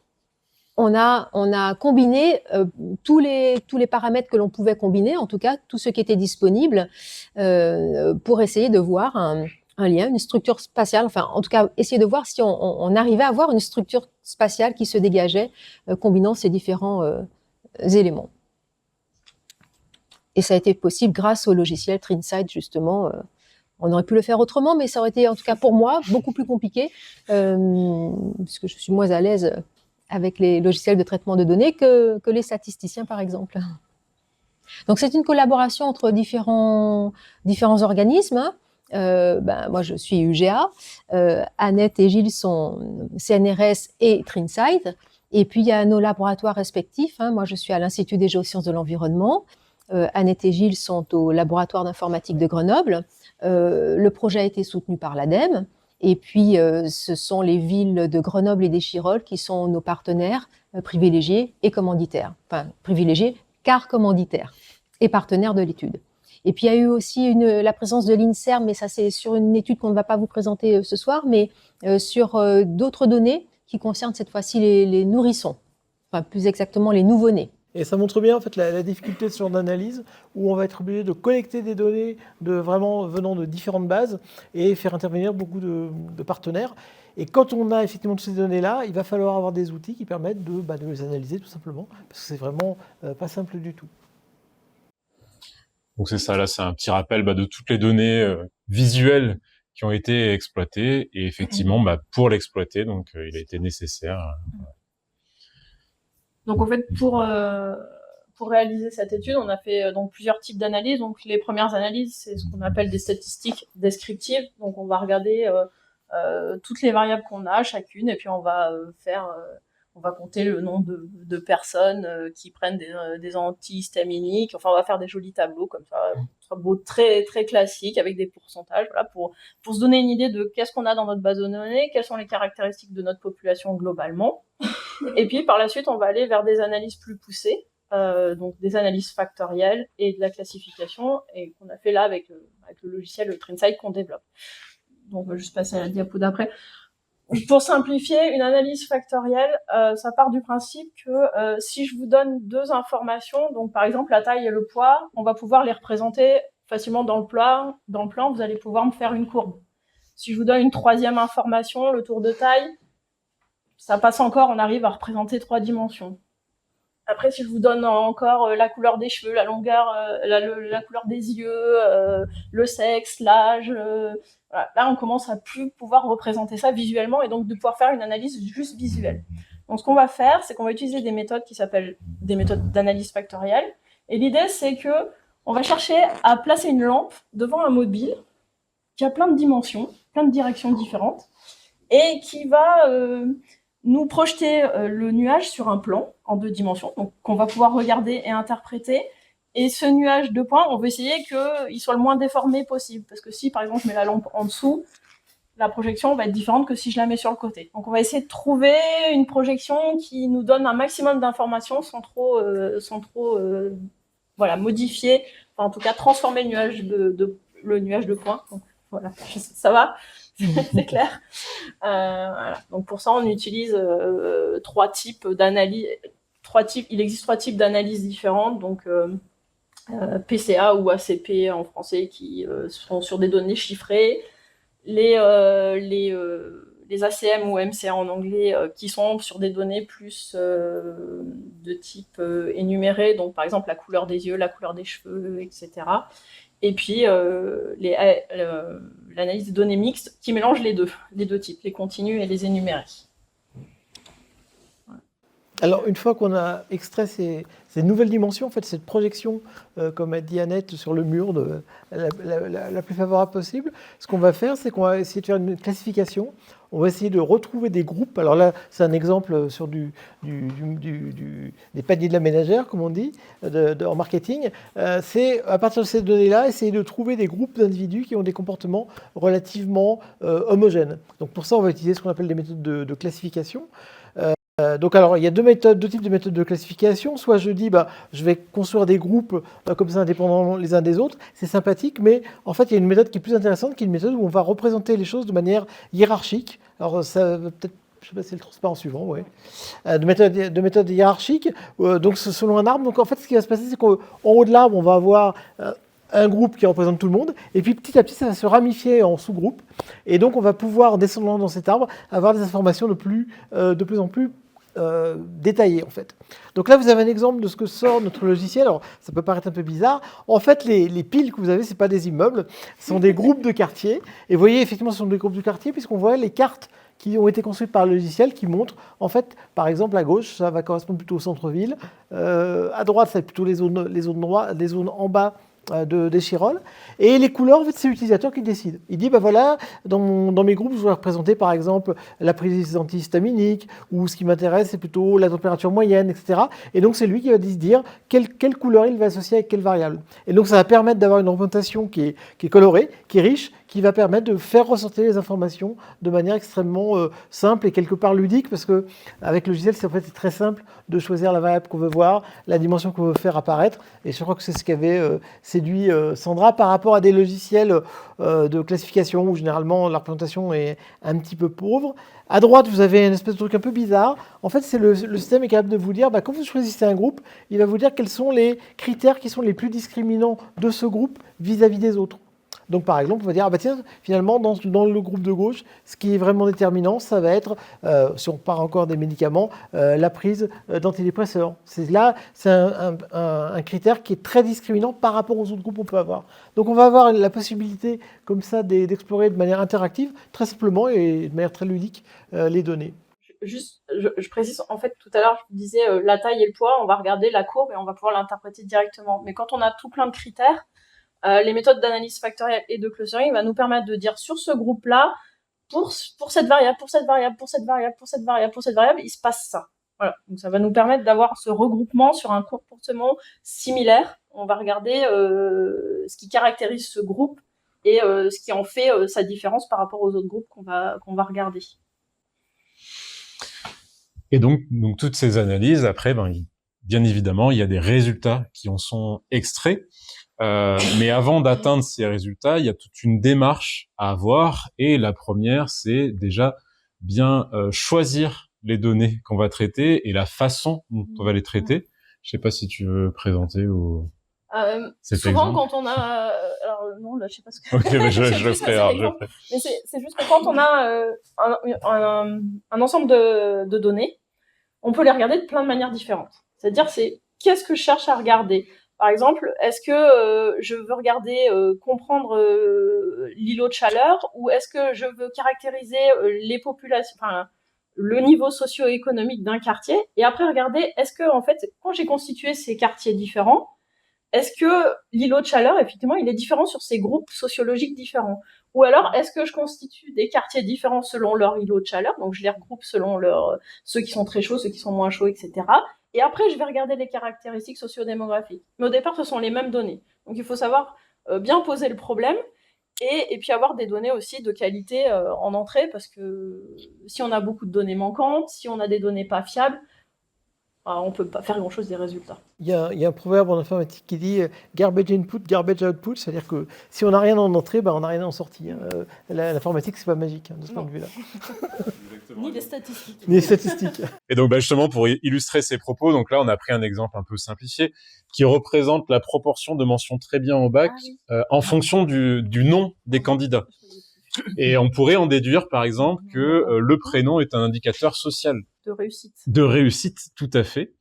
on a combiné tous les paramètres que l'on pouvait combiner, en tout cas tout ce qui était disponible, pour essayer de voir un lien, une structure spatiale, enfin en tout cas essayer de voir si on arrivait à avoir une structure spatiale qui se dégageait, combinant ces différents éléments. Et ça a été possible grâce au logiciel Trinsight, justement. On aurait pu le faire autrement, mais ça aurait été, en tout cas pour moi, beaucoup plus compliqué, puisque je suis moins à l'aise avec les logiciels de traitement de données que les statisticiens, par exemple. Donc c'est une collaboration entre différents organismes. Moi, je suis UGA. Annette et Gilles sont CNRS et Trinsight. Et puis, il y a nos laboratoires respectifs. Moi, je suis à l'Institut des géosciences de l'environnement. Annette et Gilles sont au laboratoire d'informatique de Grenoble. Le projet a été soutenu par l'ADEME. Et puis, ce sont les villes de Grenoble et d'Échirolles qui sont nos partenaires privilégiés et commanditaires. Enfin, privilégiés car commanditaires et partenaires de l'étude. Et puis, il y a eu aussi la présence de l'INSERM, mais ça, c'est sur une étude qu'on ne va pas vous présenter ce soir, mais sur d'autres données qui concernent cette fois-ci les nourrissons. Enfin, plus exactement, les nouveau-nés. Et ça montre bien en fait la difficulté de ce genre d'analyse où on va être obligé de collecter des données vraiment venant de différentes bases et faire intervenir beaucoup de partenaires. Et quand on a effectivement toutes ces données-là, il va falloir avoir des outils qui permettent de les analyser tout simplement, parce que c'est vraiment pas simple du tout. Donc c'est ça, là c'est un petit rappel de toutes les données visuelles qui ont été exploitées, et effectivement pour l'exploiter, donc il a été nécessaire. Donc en fait, pour réaliser cette étude, on a fait donc plusieurs types d'analyses. Donc les premières analyses, c'est ce qu'on appelle des statistiques descriptives. Donc on va regarder toutes les variables qu'on a chacune, et puis on va compter le nombre de personnes qui prennent des antihistaminiques. Enfin, on va faire des jolis tableaux comme ça, très très classiques avec des pourcentages, voilà, pour se donner une idée de qu'est-ce qu'on a dans notre base de données, quelles sont les caractéristiques de notre population globalement. Et puis par la suite, on va aller vers des analyses plus poussées, donc des analyses factorielles et de la classification, et qu'on a fait là avec le logiciel Trinsight qu'on développe. Donc on va juste passer à la diapo d'après. Pour simplifier, une analyse factorielle, ça part du principe que si je vous donne deux informations, donc par exemple la taille et le poids, on va pouvoir les représenter facilement dans le plan. Dans le plan, vous allez pouvoir me faire une courbe. Si je vous donne une troisième information, le tour de taille, ça passe encore, on arrive à représenter 3 dimensions. Après, si je vous donne encore la couleur des cheveux, la longueur, la couleur des yeux, le sexe, l'âge, voilà. Là, on commence à plus pouvoir représenter ça visuellement et donc de pouvoir faire une analyse juste visuelle. Donc, ce qu'on va faire, c'est qu'on va utiliser des méthodes qui s'appellent des méthodes d'analyse factorielle. Et l'idée, c'est que on va chercher à placer une lampe devant un mobile qui a plein de dimensions, plein de directions différentes, et qui va nous projeter le nuage sur un plan en 2 dimensions, donc qu'on va pouvoir regarder et interpréter. Et ce nuage de points, on veut essayer qu'il soit le moins déformé possible, parce que si par exemple je mets la lampe en dessous, la projection va être différente que si je la mets sur le côté. Donc on va essayer de trouver une projection qui nous donne un maximum d'informations sans trop modifier, enfin en tout cas transformer le nuage de points. Donc voilà, ça va. C'est clair. Voilà. Donc pour ça, on utilise 3 types d'analyse. Il existe 3 types d'analyses différentes. Donc PCA ou ACP en français, qui sont sur des données chiffrées. Les ACM ou MCA en anglais, qui sont sur des données plus de type énuméré. Donc par exemple la couleur des yeux, la couleur des cheveux, etc. Et puis l'analyse des données mixtes qui mélange les deux types, les continus et les énumérés. Alors, une fois qu'on a extrait ces nouvelles dimensions, en fait, cette projection, comme a dit Annette, sur le mur la plus favorable possible, ce qu'on va faire, c'est qu'on va essayer de faire une classification. On va essayer de retrouver des groupes. Alors là, c'est un exemple sur des paniers de la ménagère, comme on dit, en marketing. C'est, à partir de ces données-là, essayer de trouver des groupes d'individus qui ont des comportements relativement homogènes. Donc pour ça, on va utiliser ce qu'on appelle des méthodes de classification. Donc alors, il y a deux types de méthodes de classification. Soit je dis, je vais construire des groupes comme ça, indépendamment les uns des autres. C'est sympathique, mais en fait, il y a une méthode qui est plus intéressante, qui est une méthode où on va représenter les choses de manière hiérarchique. Alors ça peut-être, je ne sais pas si c'est le transparent suivant, ouais. De méthode hiérarchique, donc selon un arbre. Donc en fait, ce qui va se passer, c'est qu'en haut de l'arbre, on va avoir un groupe qui représente tout le monde, et puis petit à petit, ça va se ramifier en sous-groupes. Et donc, on va pouvoir, en descendant dans cet arbre, avoir des informations de plus en plus détaillé en fait. Donc là, vous avez un exemple de ce que sort notre logiciel. Alors, ça peut paraître un peu bizarre. En fait, les piles que vous avez, ce n'est pas des immeubles, ce sont des groupes de quartiers. Et vous voyez, effectivement, ce sont des groupes de quartiers puisqu'on voit les cartes qui ont été construites par le logiciel qui montrent, en fait, par exemple, à gauche, ça va correspondre plutôt au centre-ville. À droite, c'est plutôt les zones en bas des Chiroles. Et les couleurs, en fait, c'est l'utilisateur qui décide. Il dit, voilà, dans mes groupes, je vais représenter, par exemple, la prise antihistaminique, ou ce qui m'intéresse, c'est plutôt la température moyenne, etc. Et donc, c'est lui qui va se dire quelle couleur il va associer avec quelle variable. Et donc, ça va permettre d'avoir une représentation qui est colorée, qui est riche, qui va permettre de faire ressortir les informations de manière extrêmement simple et quelque part ludique, parce que avec le logiciel, c'est en fait très simple de choisir la variable qu'on veut voir, la dimension qu'on veut faire apparaître. Et je crois que c'est ce qu'avait séduit Sandra par rapport à des logiciels de classification où généralement la représentation est un petit peu pauvre. À droite, vous avez une espèce de truc un peu bizarre. En fait, c'est le système est capable de vous dire, quand vous choisissez un groupe, il va vous dire quels sont les critères qui sont les plus discriminants de ce groupe vis-à-vis des autres. Donc, par exemple, on va dire, tiens, finalement, dans le groupe de gauche, ce qui est vraiment déterminant, ça va être, si on part encore des médicaments, la prise d'antidépresseurs. C'est un critère qui est très discriminant par rapport aux autres groupes qu'on peut avoir. Donc, on va avoir la possibilité, comme ça, d'explorer de manière interactive, très simplement et de manière très ludique, les données. Juste, je précise, en fait, tout à l'heure, je vous disais la taille et le poids, on va regarder la courbe et on va pouvoir l'interpréter directement. Mais quand on a tout plein de critères, les méthodes d'analyse factorielle et de clustering va nous permettre de dire sur ce groupe-là, pour cette variable, pour cette variable, pour cette variable, pour cette variable, pour cette variable, il se passe ça. Voilà. Donc ça va nous permettre d'avoir ce regroupement sur un comportement similaire. On va regarder ce qui caractérise ce groupe et ce qui en fait sa différence par rapport aux autres groupes qu'on va regarder. Et donc toutes ces analyses, après, bien évidemment, il y a des résultats qui en sont extraits. Mais avant d'atteindre ces résultats, il y a toute une démarche à avoir. Et la première, c'est déjà bien choisir les données qu'on va traiter et la façon dont on va les traiter. Je sais pas si tu veux présenter ou souvent quand on a alors non là je sais pas ce que ok mais je le ferai mais c'est juste que quand on a un ensemble de données, on peut les regarder de plein de manières différentes. C'est-à-dire c'est qu'est-ce que je cherche à regarder. Par exemple, est-ce que je veux regarder, comprendre l'îlot de chaleur, ou est-ce que je veux caractériser les populations, enfin le niveau socio-économique d'un quartier, et après regarder est-ce que en fait quand j'ai constitué ces quartiers différents, est-ce que l'îlot de chaleur effectivement il est différent sur ces groupes sociologiques différents, ou alors est-ce que je constitue des quartiers différents selon leur îlot de chaleur, donc je les regroupe selon ceux qui sont très chauds, ceux qui sont moins chauds, etc. Et après, je vais regarder les caractéristiques sociodémographiques. Mais au départ, ce sont les mêmes données. Donc, il faut savoir bien poser le problème et puis avoir des données aussi de qualité en entrée, parce que si on a beaucoup de données manquantes, si on a des données pas fiables, on ne peut pas faire grand-chose des résultats. Il y a un proverbe en informatique qui dit « garbage input, garbage output », c'est-à-dire que si on n'a rien en entrée, on n'a rien en sortie. L'informatique, c'est pas magique de ce point de vue-là. Ni les statistiques. Ni les statistiques. Et donc justement, pour illustrer ces propos, donc là, on a pris un exemple un peu simplifié qui représente la proportion de mentions très bien au bac en fonction du nom des candidats. Et on pourrait en déduire, par exemple, que le prénom est un indicateur social. De réussite. De réussite, tout à fait.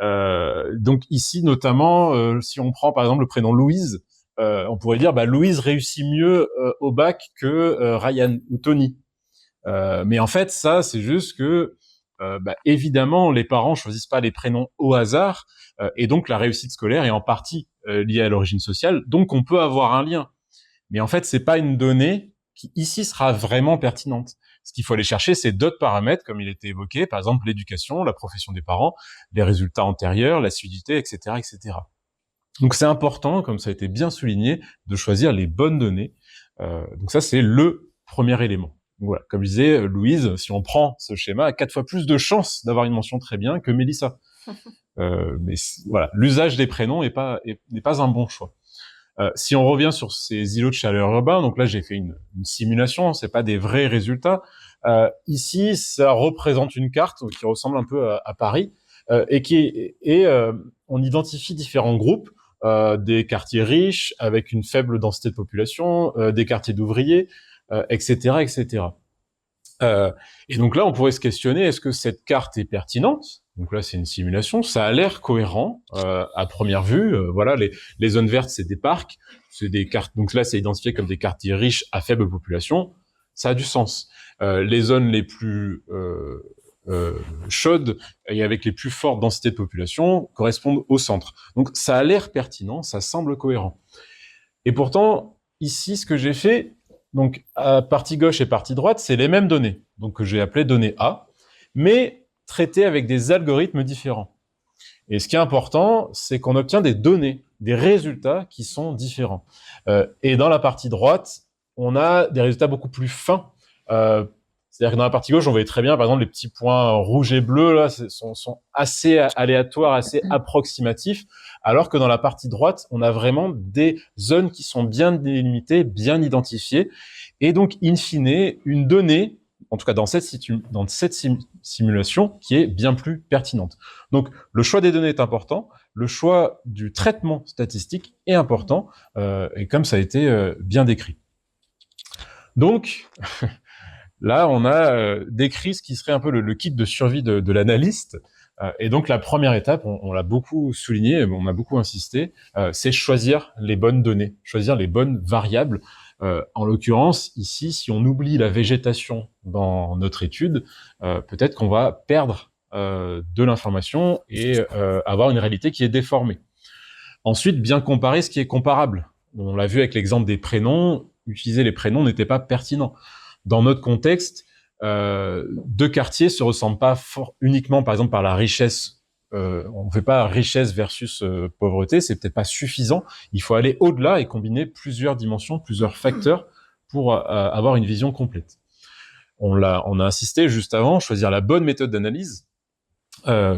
Donc ici, notamment, si on prend par exemple le prénom Louise, on pourrait dire, Louise réussit mieux au bac que Ryan ou Tony. Mais en fait, ça, c'est juste que, évidemment, les parents choisissent pas les prénoms au hasard, et donc la réussite scolaire est en partie liée à l'origine sociale. Donc, on peut avoir un lien. Mais en fait, c'est pas une donnée qui ici sera vraiment pertinente. Ce qu'il faut aller chercher, c'est d'autres paramètres, comme il était évoqué, par exemple l'éducation, la profession des parents, les résultats antérieurs, l'assiduité, etc., etc. Donc c'est important, comme ça a été bien souligné, de choisir les bonnes données. Donc ça, c'est le premier élément. Donc voilà, comme je disais, Louise, si on prend ce schéma, a 4 fois plus de chances d'avoir une mention très bien que Mélissa. Mais voilà, l'usage des prénoms n'est pas un bon choix. Si on revient sur ces îlots de chaleur urbains, donc là j'ai fait une simulation, c'est pas des vrais résultats. Ici, ça représente une carte qui ressemble un peu à Paris et on identifie différents groupes, des quartiers riches avec une faible densité de population, des quartiers d'ouvriers, etc., etc. Et donc là, on pourrait se questionner, est-ce que cette carte est pertinente? Donc là, c'est une simulation, ça a l'air cohérent à première vue. Voilà, les zones vertes, c'est des parcs, c'est des cartes. Donc là, c'est identifié comme des quartiers riches à faible population. Ça a du sens. Les zones les plus chaudes et avec les plus fortes densités de population correspondent au centre. Donc ça a l'air pertinent, ça semble cohérent. Et pourtant, ici, ce que j'ai fait, donc à partie gauche et partie droite, c'est les mêmes données, donc que j'ai appelées données A, mais traitées avec des algorithmes différents. Et ce qui est important, c'est qu'on obtient des données, des résultats qui sont différents. Et dans la partie droite, on a des résultats beaucoup plus fins. C'est-à-dire que dans la partie gauche, on voyait très bien, par exemple, les petits points rouges et bleus là sont assez aléatoires, assez approximatifs, alors que dans la partie droite, on a vraiment des zones qui sont bien délimitées, bien identifiées, et donc, in fine, une donnée, en tout cas dans cette simulation, qui est bien plus pertinente. Donc, le choix des données est important, le choix du traitement statistique est important, et comme ça a été bien décrit. Donc, là, on a décrit ce qui serait un peu le kit de survie de l'analyste. Et donc, la première étape, on l'a beaucoup souligné, on a beaucoup insisté, c'est choisir les bonnes données, choisir les bonnes variables. En l'occurrence, ici, si on oublie la végétation dans notre étude, peut-être qu'on va perdre de l'information et avoir une réalité qui est déformée. Ensuite, bien comparer ce qui est comparable. On l'a vu avec l'exemple des prénoms, utiliser les prénoms n'était pas pertinent. Dans notre contexte, deux quartiers se ressemblent pas uniquement, par exemple, par la richesse. On ne fait pas richesse versus pauvreté, c'est peut-être pas suffisant. Il faut aller au-delà et combiner plusieurs dimensions, plusieurs facteurs pour avoir une vision complète. On a insisté juste avant, choisir la bonne méthode d'analyse,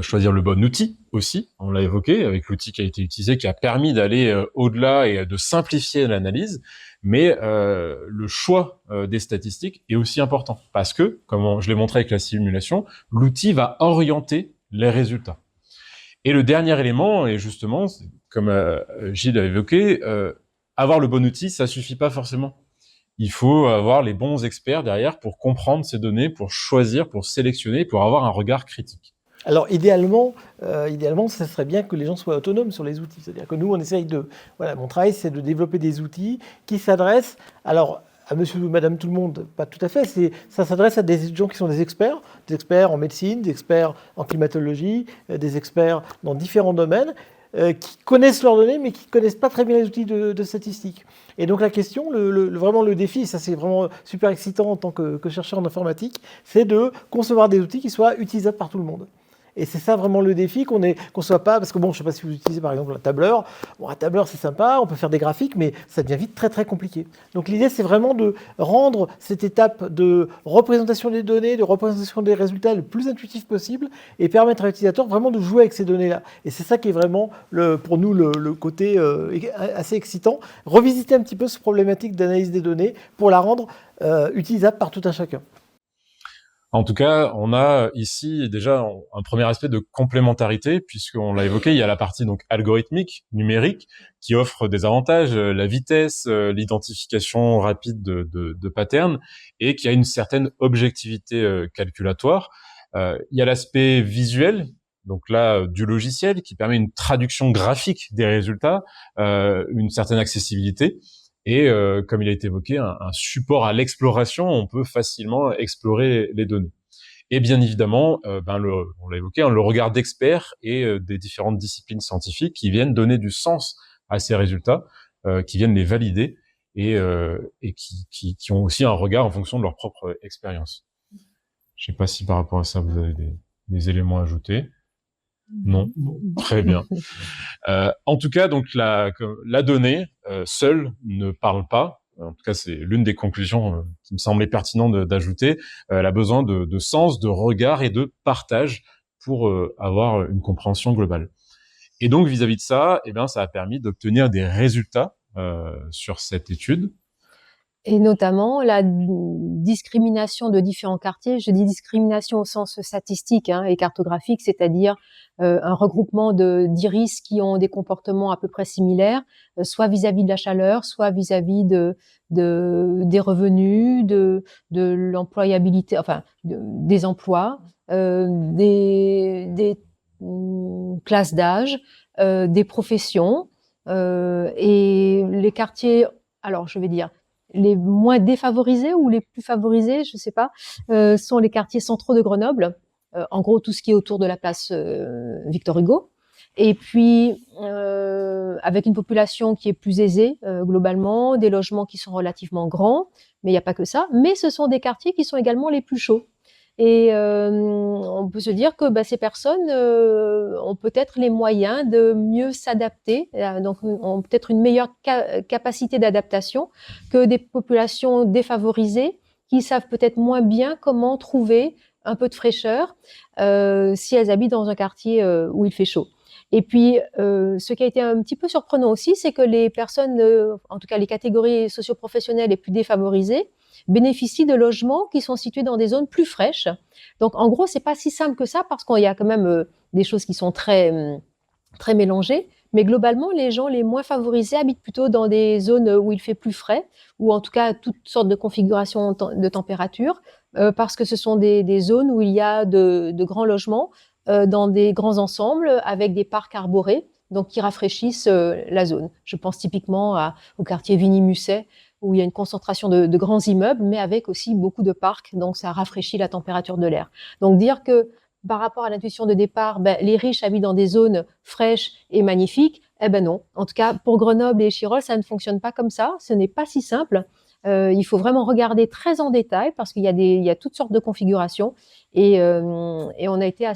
choisir le bon outil aussi, on l'a évoqué, avec l'outil qui a été utilisé, qui a permis d'aller au-delà et de simplifier l'analyse, mais le choix des statistiques est aussi important, parce que, comme je l'ai montré avec la simulation, l'outil va orienter les résultats. Et le dernier élément, et justement, comme Gilles a évoqué, avoir le bon outil, ça suffit pas forcément. Il faut avoir les bons experts derrière pour comprendre ces données, pour choisir, pour sélectionner, pour avoir un regard critique. Alors idéalement, ça serait bien que les gens soient autonomes sur les outils. C'est-à-dire que nous, on essaye de... Voilà, mon travail, c'est de développer des outils qui s'adressent... Alors, à monsieur ou madame tout le monde, pas tout à fait. Ça s'adresse à des gens qui sont des experts en médecine, des experts en climatologie, des experts dans différents domaines, qui connaissent leurs données, mais qui ne connaissent pas très bien les outils de statistiques. Et donc la question, vraiment le défi, ça c'est vraiment super excitant en tant que chercheur en informatique, c'est de concevoir des outils qui soient utilisables par tout le monde. Et c'est ça vraiment le défi, qu'on soit pas, parce que bon, je ne sais pas si vous utilisez par exemple un tableur. Bon, un tableur c'est sympa, on peut faire des graphiques, mais ça devient vite très très compliqué. Donc l'idée c'est vraiment de rendre cette étape de représentation des données, de représentation des résultats le plus intuitif possible et permettre à l'utilisateur vraiment de jouer avec ces données-là. Et c'est ça qui est vraiment pour nous le côté assez excitant. Revisiter un petit peu cette problématique d'analyse des données pour la rendre utilisable par tout un chacun. En tout cas, on a ici déjà un premier aspect de complémentarité, puisqu'on l'a évoqué, il y a la partie donc algorithmique, numérique, qui offre des avantages, la vitesse, l'identification rapide de patterns, et qui a une certaine objectivité calculatoire. Il y a l'aspect visuel, donc là du logiciel qui permet une traduction graphique des résultats, une certaine accessibilité et comme il a été évoqué, un support à l'exploration. On peut facilement explorer les données. Et bien évidemment, on l'a évoqué, le regard d'experts et des différentes disciplines scientifiques qui viennent donner du sens à ces résultats, qui viennent les valider et qui ont aussi un regard en fonction de leur propre expérience. Je sais pas si par rapport à ça vous avez des éléments à ajouter. Non, très bien. En tout cas, donc la donnée seule ne parle pas. En tout cas, c'est l'une des conclusions qui me semblait pertinent d'ajouter. Elle a besoin de sens, de regard et de partage pour avoir une compréhension globale. Et donc, vis-à-vis de ça, eh bien, ça a permis d'obtenir des résultats sur cette étude. Et notamment la discrimination de différents quartiers. Je dis discrimination au sens statistique et cartographique, c'est-à-dire un regroupement d'iris qui ont des comportements à peu près similaires, soit vis-à-vis de la chaleur, soit vis-à-vis des revenus, de l'employabilité, enfin des emplois, des classes d'âge, des professions et les quartiers. Alors je vais dire les moins défavorisés ou les plus favorisés, je sais pas, sont les quartiers centraux de Grenoble. En gros, tout ce qui est autour de la place Victor Hugo. Et puis, avec une population qui est plus aisée, globalement, des logements qui sont relativement grands, mais il n'y a pas que ça. Mais ce sont des quartiers qui sont également les plus chauds. Et on peut se dire que ces personnes ont peut-être les moyens de mieux s'adapter, donc ont peut-être une meilleure capacité d'adaptation que des populations défavorisées qui savent peut-être moins bien comment trouver un peu de fraîcheur si elles habitent dans un quartier où il fait chaud. Et puis, ce qui a été un petit peu surprenant aussi, c'est que les personnes, en tout cas les catégories socio-professionnelles les plus défavorisées, bénéficient de logements qui sont situés dans des zones plus fraîches. Donc, en gros, c'est pas si simple que ça parce qu'il y a quand même des choses qui sont très mélangées. Mais globalement, les gens les moins favorisés habitent plutôt dans des zones où il fait plus frais, ou en tout cas toutes sortes de configurations de température, parce que ce sont des zones où il y a de grands logements dans des grands ensembles avec des parcs arborés, donc qui rafraîchissent la zone. Je pense typiquement au quartier Vigny-Musset, où il y a une concentration de grands immeubles, mais avec aussi beaucoup de parcs, donc ça rafraîchit la température de l'air. Donc dire que par rapport à l'intuition de départ, les riches habitent dans des zones fraîches et magnifiques, eh ben non. En tout cas, pour Grenoble et Échirolles, ça ne fonctionne pas comme ça. Ce n'est pas si simple. Il faut vraiment regarder très en détail parce qu'il y a toutes sortes de configurations et on a été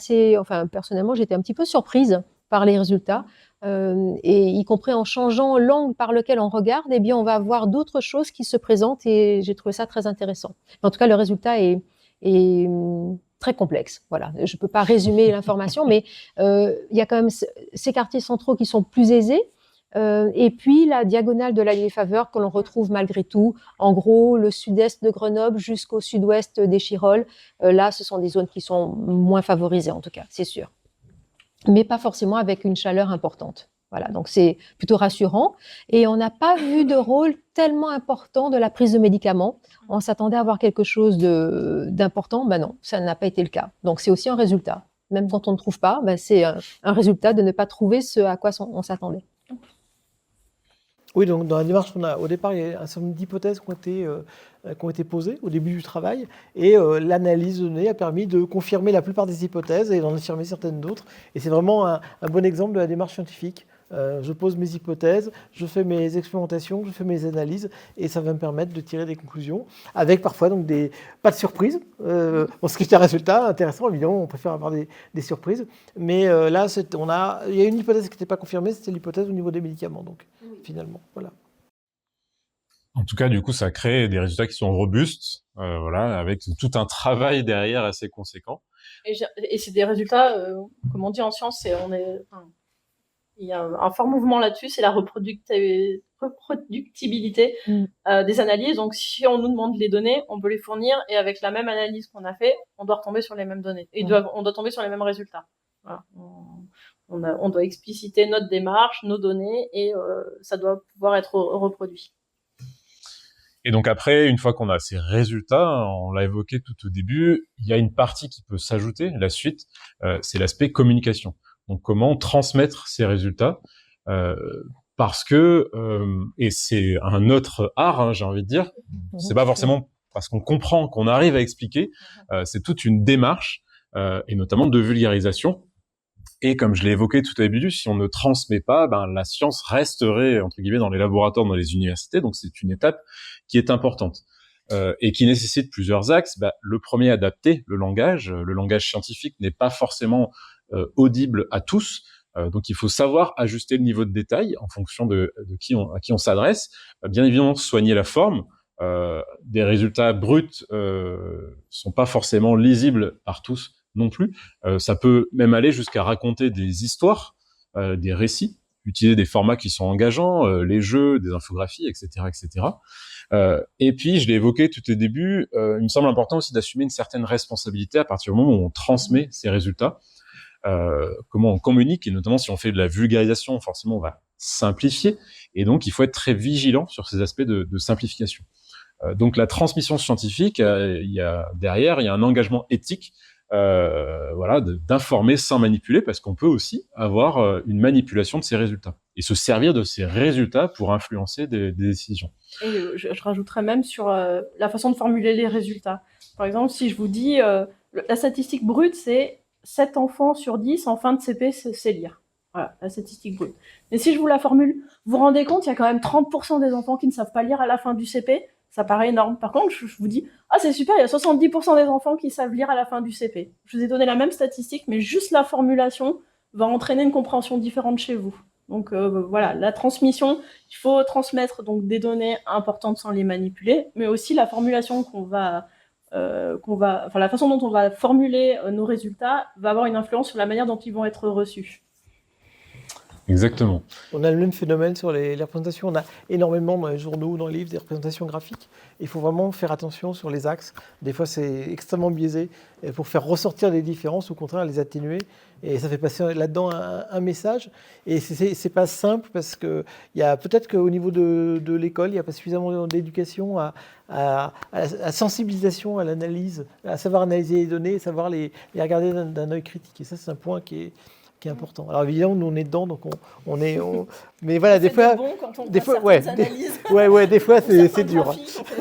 personnellement, j'étais un petit peu surprise par les résultats. Et y compris en changeant l'angle par lequel on regarde, eh bien, on va avoir d'autres choses qui se présentent et j'ai trouvé ça très intéressant. En tout cas, le résultat est très complexe. Voilà, je peux pas résumer l'information, mais il y a quand même ces quartiers centraux qui sont plus aisés. Et puis la diagonale de la ligne des faveurs que l'on retrouve malgré tout, en gros le sud-est de Grenoble jusqu'au sud-ouest d'Échirolles. Là, ce sont des zones qui sont moins favorisées en tout cas, c'est sûr. Mais pas forcément avec une chaleur importante. Voilà, donc c'est plutôt rassurant. Et on n'a pas vu de rôle tellement important de la prise de médicaments. On s'attendait à avoir quelque chose d'important. Ben non, ça n'a pas été le cas. Donc c'est aussi un résultat. Même quand on ne trouve pas, c'est un résultat de ne pas trouver ce à quoi on s'attendait. Oui, donc dans la démarche qu'on a, au départ, il y a un certain nombre d'hypothèses qui ont été posées au début du travail, et l'analyse de données a permis de confirmer la plupart des hypothèses et d'en affirmer certaines d'autres. Et c'est vraiment un bon exemple de la démarche scientifique. Je pose mes hypothèses, je fais mes expérimentations, je fais mes analyses, et ça va me permettre de tirer des conclusions, avec parfois donc pas de surprises. Ce qui est un résultat intéressant, évidemment, on préfère avoir des surprises. Mais là, il y a une hypothèse qui n'était pas confirmée, c'était l'hypothèse au niveau des médicaments, donc finalement, voilà. En tout cas, du coup, ça crée des résultats qui sont robustes, avec tout un travail derrière assez conséquent. Et c'est des résultats, comme on dit en science, il y a un fort mouvement là-dessus, c'est la reproductibilité des analyses. Donc, si on nous demande les données, on peut les fournir, et avec la même analyse qu'on a fait, on doit retomber sur les mêmes données. Et on doit tomber sur les mêmes résultats. Voilà. On doit expliciter notre démarche, nos données, et ça doit pouvoir être reproduit. Et donc après, une fois qu'on a ces résultats, on l'a évoqué tout au début, il y a une partie qui peut s'ajouter, la suite, c'est l'aspect communication. Donc comment transmettre ces résultats, parce que, et c'est un autre art, hein, j'ai envie de dire, c'est pas forcément parce qu'on comprend qu'on arrive à expliquer, c'est toute une démarche, et notamment de vulgarisation. Et comme je l'ai évoqué tout au début, si on ne transmet pas, ben, la science resterait, entre guillemets, dans les laboratoires, dans les universités. Donc, c'est une étape qui est importante. Et qui nécessite plusieurs axes. Ben, le premier, adapter le langage. Le langage scientifique n'est pas forcément audible à tous. Donc, il faut savoir ajuster le niveau de détail en fonction à qui on s'adresse. Bien évidemment, soigner la forme. Des résultats bruts sont pas forcément lisibles par tous non plus. Ça peut même aller jusqu'à raconter des histoires, des récits, utiliser des formats qui sont engageants, les jeux, des infographies, etc., etc. Et puis, je l'ai évoqué tout au début, il me semble important aussi d'assumer une certaine responsabilité à partir du moment où on transmet ces résultats. Comment on communique, et notamment si on fait de la vulgarisation, forcément, on va simplifier. Et donc, il faut être très vigilant sur ces aspects de simplification. Donc, la transmission scientifique, derrière, il y a un engagement éthique, voilà, d'informer sans manipuler, parce qu'on peut aussi avoir une manipulation de ces résultats et se servir de ces résultats pour influencer des décisions. Et je rajouterais même sur la façon de formuler les résultats. Par exemple, si je vous dis la statistique brute, c'est 7 enfants sur 10 en fin de CP c'est lire. Voilà, la statistique brute. Mais si je vous la formule, vous vous rendez compte, il y a quand même 30% des enfants qui ne savent pas lire à la fin du CP. Ça paraît énorme. Par contre, je vous dis, ah, c'est super, il y a 70% des enfants qui savent lire à la fin du CP. Je vous ai donné la même statistique, mais juste la formulation va entraîner une compréhension différente chez vous. Donc voilà, la transmission, il faut transmettre donc des données importantes sans les manipuler, mais aussi la formulation enfin la façon dont on va formuler nos résultats va avoir une influence sur la manière dont ils vont être reçus. Exactement. On a le même phénomène sur les représentations. On a énormément dans les journaux, dans les livres, des représentations graphiques. Il faut vraiment faire attention sur les axes. Des fois, c'est extrêmement biaisé. Et pour faire ressortir les différences, au contraire, les atténuer. Et ça fait passer là-dedans un message. Et c'est pas simple parce que peut-être qu'au niveau de l'école, il n'y a pas suffisamment d'éducation à sensibilisation à l'analyse, à savoir analyser les données, savoir les regarder d'un œil critique. Et ça, c'est un point qui est important. Alors évidemment, nous on est dedans, donc on est. Mais voilà, des fois, bon quand on des fois, analyses. Des fois c'est dur.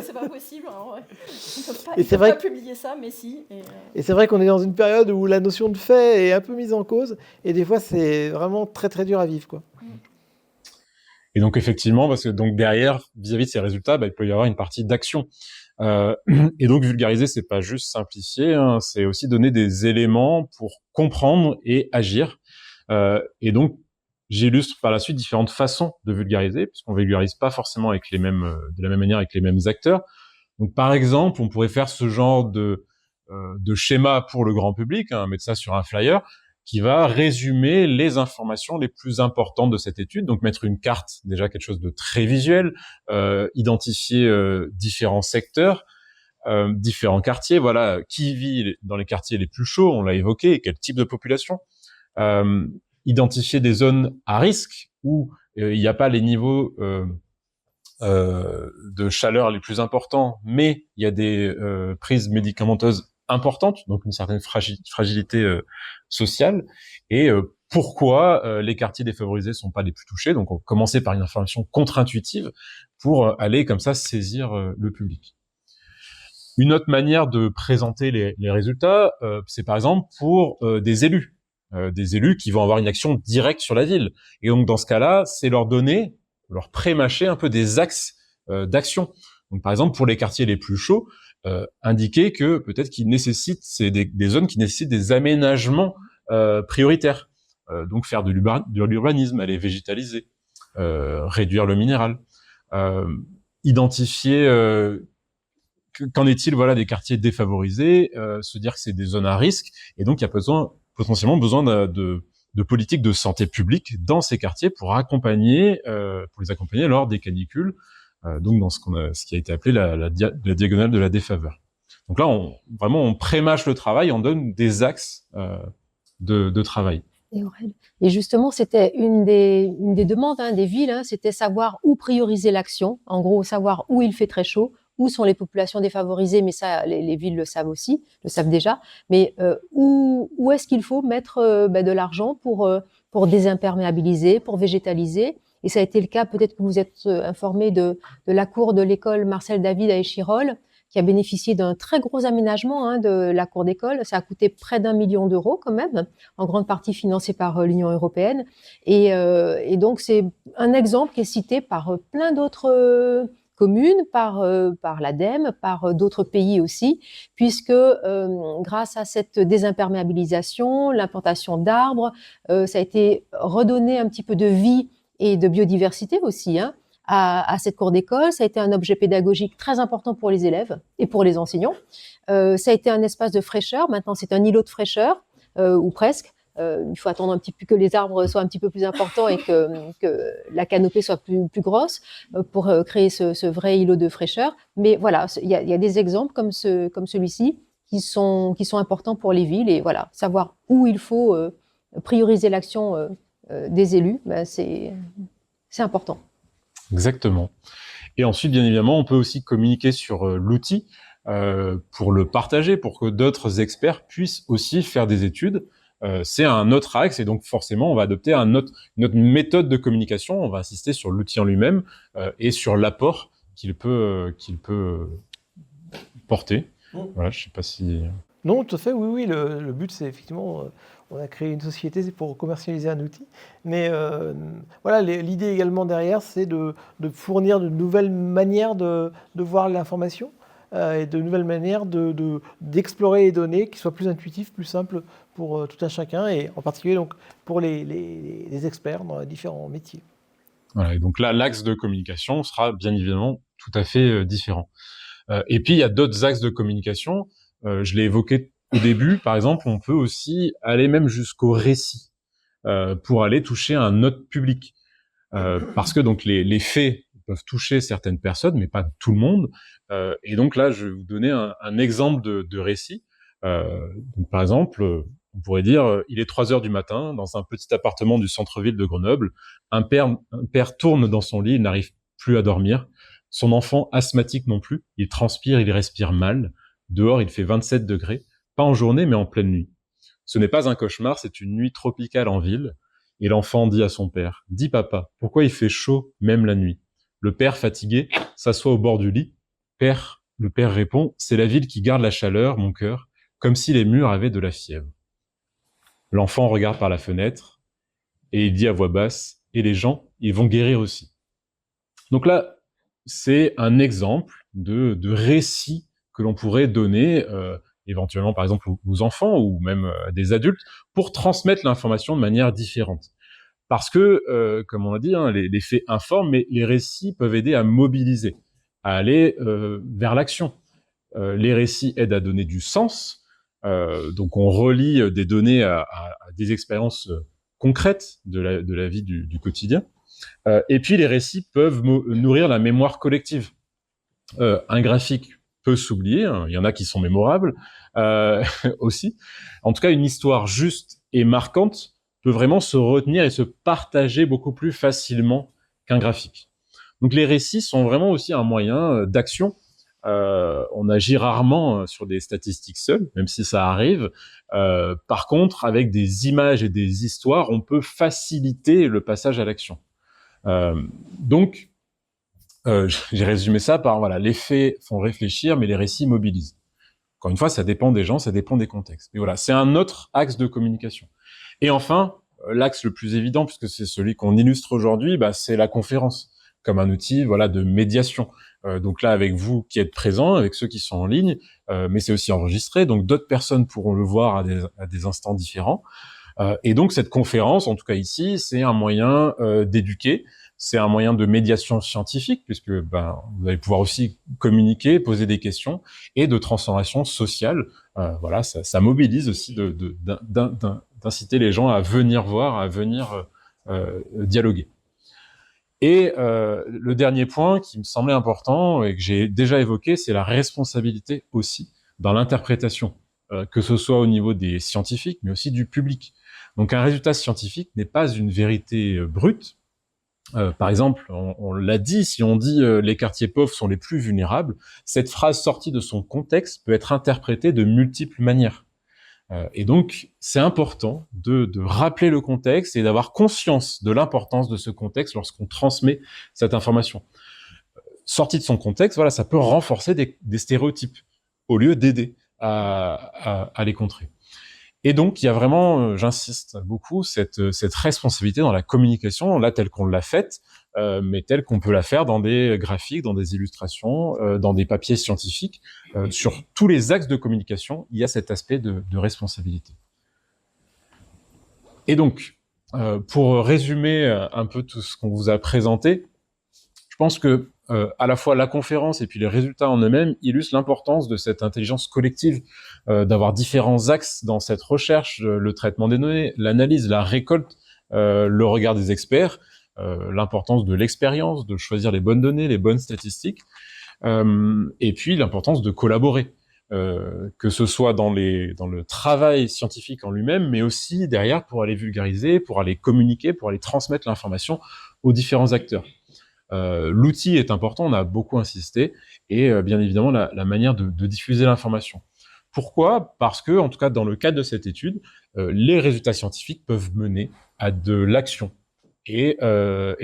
C'est pas possible. Hein, ouais. On Et peut pas publier ça, mais si. Et c'est vrai qu'on est dans une période où la notion de fait est un peu mise en cause, et des fois c'est vraiment très très dur à vivre, quoi. Et donc effectivement, parce que donc derrière, vis-à-vis de ces résultats, il peut y avoir une partie d'action. Et donc vulgariser, c'est pas juste simplifier, hein, c'est aussi donner des éléments pour comprendre et agir. Et donc j'illustre par la suite différentes façons de vulgariser, puisqu'on vulgarise pas forcément avec de la même manière avec les mêmes acteurs. Donc par exemple, on pourrait faire ce genre de schéma pour le grand public, hein, mettre ça sur un flyer qui va résumer les informations les plus importantes de cette étude. Donc mettre une carte, déjà quelque chose de très visuel, identifier différents secteurs, différents quartiers, voilà, qui vit dans les quartiers les plus chauds, on l'a évoqué, quel type de population, identifier des zones à risque où il n'y a pas les niveaux de chaleur les plus importants, mais il y a des prises médicamenteuses importantes, donc une certaine fragilité sociale, et pourquoi les quartiers défavorisés sont pas les plus touchés. Donc on commençait par une information contre-intuitive pour aller comme ça saisir le public. Une autre manière de présenter les résultats, c'est par exemple pour des élus qui vont avoir une action directe sur la ville. Et donc dans ce cas-là, c'est leur pré-mâcher un peu des axes d'action. Donc par exemple pour les quartiers les plus chauds, indiquer que peut-être c'est des zones qui nécessitent des aménagements prioritaires. Donc faire de l'urbanisme, aller végétaliser, réduire le minéral, identifier qu'en est-il des quartiers défavorisés, se dire que c'est des zones à risque, et donc il y a potentiellement besoin de politiques de santé publique dans ces quartiers pour les accompagner lors des canicules, donc dans ce qui a été appelé la diagonale de la défaveur. Donc là, on pré-mâche le travail, on donne des axes de travail. Et justement, c'était une des demandes des villes, c'était savoir où prioriser l'action. En gros, savoir où il fait très chaud, où sont les populations défavorisées, mais ça, les villes le savent aussi, le savent déjà. Mais où est-ce qu'il faut mettre de l'argent pour désimperméabiliser, pour végétaliser. Et ça a été le cas, peut-être que vous êtes informé de la cour de l'école Marcel David à Échirolles, qui a bénéficié d'un très gros aménagement de la cour d'école. Ça a coûté près d'1 million d'euros quand même, en grande partie financé par l'Union européenne. Et donc c'est un exemple qui est cité par plein d'autres communes, par l'ADEME, par d'autres pays aussi, puisque grâce à cette désimperméabilisation, l'implantation d'arbres, ça a été redonné un petit peu de vie et de biodiversité aussi, à cette cour d'école. Ça a été un objet pédagogique très important pour les élèves et pour les enseignants. Ça a été un espace de fraîcheur. Maintenant, c'est un îlot de fraîcheur, ou presque. Il faut attendre un petit peu que les arbres soient un petit peu plus importants et que la canopée soit plus grosse pour créer ce vrai îlot de fraîcheur. Mais voilà, il y a des exemples comme celui-ci qui sont importants pour les villes. Et voilà, savoir où il faut prioriser l'action des élus, c'est important. Exactement. Et ensuite, bien évidemment, on peut aussi communiquer sur l'outil pour le partager, pour que d'autres experts puissent aussi faire des études. C'est un autre axe, et donc forcément, on va adopter notre méthode de communication. On va insister sur l'outil en lui-même et sur l'apport qu'il peut porter. Voilà, je sais pas si... Non, tout à fait, oui. Le but, c'est effectivement, on a créé une société, c'est pour commercialiser un outil. Mais voilà, l'idée également derrière, c'est de fournir de nouvelles manières de voir l'information et de nouvelles manières d'explorer les données qui soient plus intuitives, plus simples pour tout un chacun, et en particulier donc pour les experts dans les différents métiers. Voilà, et donc là, l'axe de communication sera bien évidemment tout à fait différent. Et puis, il y a d'autres axes de communication. Je l'ai évoqué au début, par exemple, on peut aussi aller même jusqu'au récit pour aller toucher un autre public. Parce que donc les faits peuvent toucher certaines personnes, mais pas tout le monde. Et donc là, je vais vous donner un exemple de récit. Donc par exemple, on pourrait dire, il est 3 heures du matin, dans un petit appartement du centre-ville de Grenoble. Un père tourne dans son lit, il n'arrive plus à dormir. Son enfant, asthmatique non plus, il transpire, il respire mal. Dehors, il fait 27 degrés, pas en journée, mais en pleine nuit. Ce n'est pas un cauchemar, c'est une nuit tropicale en ville. Et l'enfant dit à son père, « Dis papa, pourquoi il fait chaud même la nuit ?» Le père, fatigué, s'assoit au bord du lit. Le père répond, « C'est la ville qui garde la chaleur, mon cœur, comme si les murs avaient de la fièvre. » L'enfant regarde par la fenêtre et il dit à voix basse, « Et les gens, ils vont guérir aussi. » Donc là, c'est un exemple de récit que l'on pourrait donner éventuellement par exemple aux enfants ou même à des adultes pour transmettre l'information de manière différente. Parce que, comme on l'a dit, les faits informent, mais les récits peuvent aider à mobiliser, à aller vers l'action. Les récits aident à donner du sens, donc on relie des données à des expériences concrètes de la vie du quotidien. Et puis les récits peuvent nourrir la mémoire collective. Un graphique peut s'oublier, il y en a qui sont mémorables aussi. En tout cas, une histoire juste et marquante peut vraiment se retenir et se partager beaucoup plus facilement qu'un graphique. Donc les récits sont vraiment aussi un moyen d'action. On agit rarement sur des statistiques seules, même si ça arrive. Par contre, avec des images et des histoires, on peut faciliter le passage à l'action. Donc, j'ai résumé ça par, voilà, les faits font réfléchir, mais les récits mobilisent. Encore une fois, ça dépend des gens, ça dépend des contextes. Mais voilà, c'est un autre axe de communication. Et enfin, l'axe le plus évident, puisque c'est celui qu'on illustre aujourd'hui, c'est la conférence, comme un outil, voilà, de médiation. Donc là, avec vous qui êtes présents, avec ceux qui sont en ligne, mais c'est aussi enregistré, donc d'autres personnes pourront le voir à des instants différents. Et donc cette conférence, en tout cas ici, c'est un moyen d'éduquer, c'est un moyen de médiation scientifique, puisque vous allez pouvoir aussi communiquer, poser des questions, et de transformation sociale. Voilà, ça mobilise aussi d'inciter les gens à venir voir, à venir dialoguer. Et le dernier point qui me semblait important et que j'ai déjà évoqué, c'est la responsabilité aussi dans l'interprétation que ce soit au niveau des scientifiques, mais aussi du public. Donc un résultat scientifique n'est pas une vérité brute. Par exemple, on l'a dit, si on dit les quartiers pauvres sont les plus vulnérables, cette phrase sortie de son contexte peut être interprétée de multiples manières. Et donc, c'est important de rappeler le contexte et d'avoir conscience de l'importance de ce contexte lorsqu'on transmet cette information. Sortie de son contexte, voilà, ça peut renforcer des stéréotypes au lieu d'aider à les contrer. Et donc, il y a vraiment, j'insiste beaucoup, cette responsabilité dans la communication, là, telle qu'on l'a faite, mais telle qu'on peut la faire dans des graphiques, dans des illustrations, dans des papiers scientifiques. Sur tous les axes de communication, il y a cet aspect de responsabilité. Et donc, pour résumer un peu tout ce qu'on vous a présenté, je pense que à la fois la conférence et puis les résultats en eux-mêmes illustrent l'importance de cette intelligence collective, d'avoir différents axes dans cette recherche, le traitement des données, l'analyse, la récolte, le regard des experts, l'importance de l'expérience, de choisir les bonnes données, les bonnes statistiques, et puis l'importance de collaborer, que ce soit dans le travail scientifique en lui-même, mais aussi derrière pour aller vulgariser, pour aller communiquer, pour aller transmettre l'information aux différents acteurs. L'outil est important, on a beaucoup insisté, et bien évidemment la manière de diffuser l'information. Pourquoi ? Parce que, en tout cas, dans le cadre de cette étude, les résultats scientifiques peuvent mener à de l'action. Et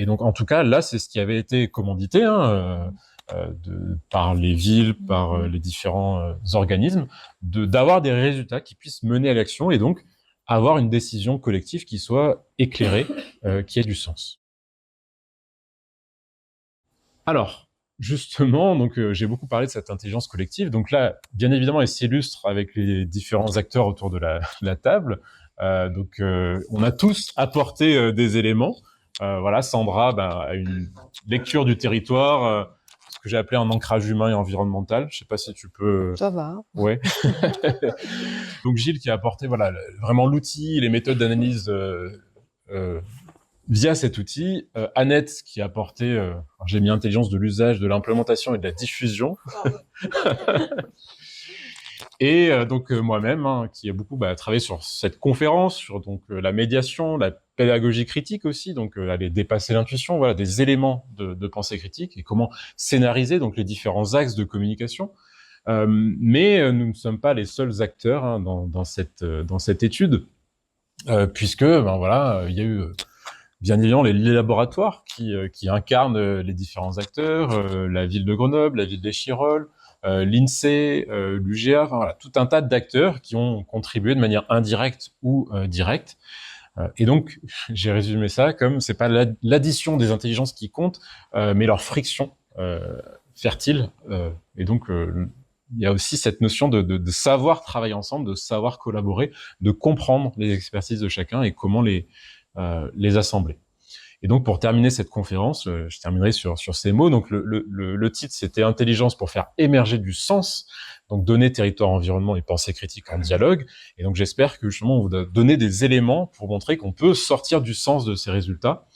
donc, en tout cas, là, c'est ce qui avait été commandité par les villes, par les différents organismes, d'avoir des résultats qui puissent mener à l'action et donc avoir une décision collective qui soit éclairée, qui ait du sens. Alors, justement, donc j'ai beaucoup parlé de cette intelligence collective. Donc là, bien évidemment, elle s'illustre avec les différents acteurs autour de la table. On a tous apporté des éléments. Voilà, Sandra a une lecture du territoire, ce que j'ai appelé un ancrage humain et environnemental. Je sais pas si tu peux. Ça va. Ouais. Donc Gilles qui a apporté vraiment l'outil, les méthodes d'analyse. Via cet outil, Annette qui a apporté, j'ai mis intelligence de l'usage, de l'implémentation et de la diffusion. Et moi-même, qui ai beaucoup travaillé sur cette conférence, sur la médiation, la pédagogie critique aussi, donc aller dépasser l'intuition, voilà, des éléments de pensée critique et comment scénariser donc les différents axes de communication. Mais nous ne sommes pas les seuls acteurs dans cette étude, puisque il y a eu bien évidemment les laboratoires qui incarnent les différents acteurs, la ville de Grenoble, la ville d'Échirolles, l'INSEE, l'UGA, voilà, tout un tas d'acteurs qui ont contribué de manière indirecte ou directe. Et donc, j'ai résumé ça comme c'est pas l'addition des intelligences qui compte, mais leur friction fertile. Et donc, il y a aussi cette notion de savoir travailler ensemble, de savoir collaborer, de comprendre les expertises de chacun et comment les assembler. Et donc, pour terminer cette conférence, je terminerai sur ces mots. Donc, le titre, c'était « Intelligence pour faire émerger du sens ». Donc, donner territoire, environnement et pensée critique en dialogue. Et donc, j'espère que justement, on vous donner des éléments pour montrer qu'on peut sortir du sens de ces résultats,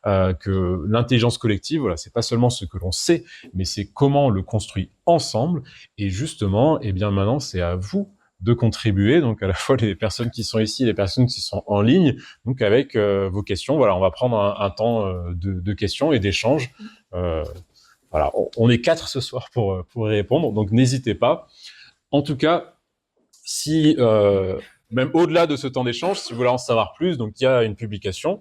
que l'intelligence collective, voilà, c'est pas seulement ce que l'on sait, mais c'est comment on le construit ensemble. Et justement, maintenant, c'est à vous de contribuer, donc à la fois les personnes qui sont ici, les personnes qui sont en ligne, donc avec vos questions. Voilà, on va prendre un temps de questions et d'échanges. Voilà, on est 4 ce soir pour y répondre, donc n'hésitez pas. En tout cas, si même au-delà de ce temps d'échange, si vous voulez en savoir plus, donc il y a une publication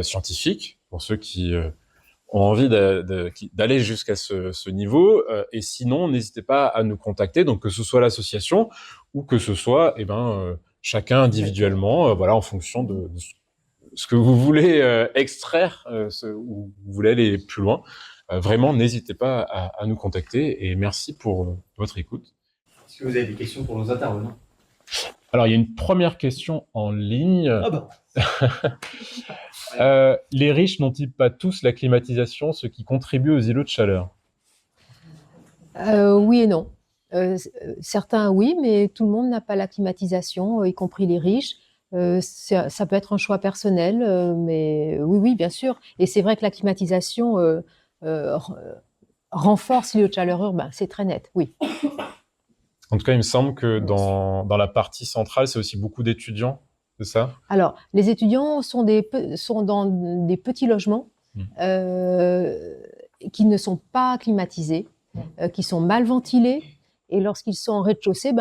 scientifique pour ceux qui ont envie d'aller jusqu'à ce niveau, et sinon n'hésitez pas à nous contacter, donc que ce soit l'association ou que ce soit chacun individuellement, voilà, en fonction de ce que vous voulez extraire, ou vous voulez aller plus loin. Vraiment, n'hésitez pas à nous contacter, et merci pour votre écoute. Est-ce que vous avez des questions pour nos intervenants ? Alors, il y a une première question en ligne. Ah bah. Les riches n'ont-ils pas tous la climatisation, ce qui contribue aux îlots de chaleur ? Oui et non. Certains, oui, mais tout le monde n'a pas la climatisation, y compris les riches. Ça peut être un choix personnel, mais oui, bien sûr. Et c'est vrai que la climatisation renforce l'îlot de chaleur urbain, c'est très net, oui. En tout cas, il me semble que dans la partie centrale, c'est aussi beaucoup d'étudiants, c'est ça? Alors, les étudiants sont dans des petits logements qui ne sont pas climatisés, qui sont mal ventilés. Et lorsqu'ils sont en rez-de-chaussée,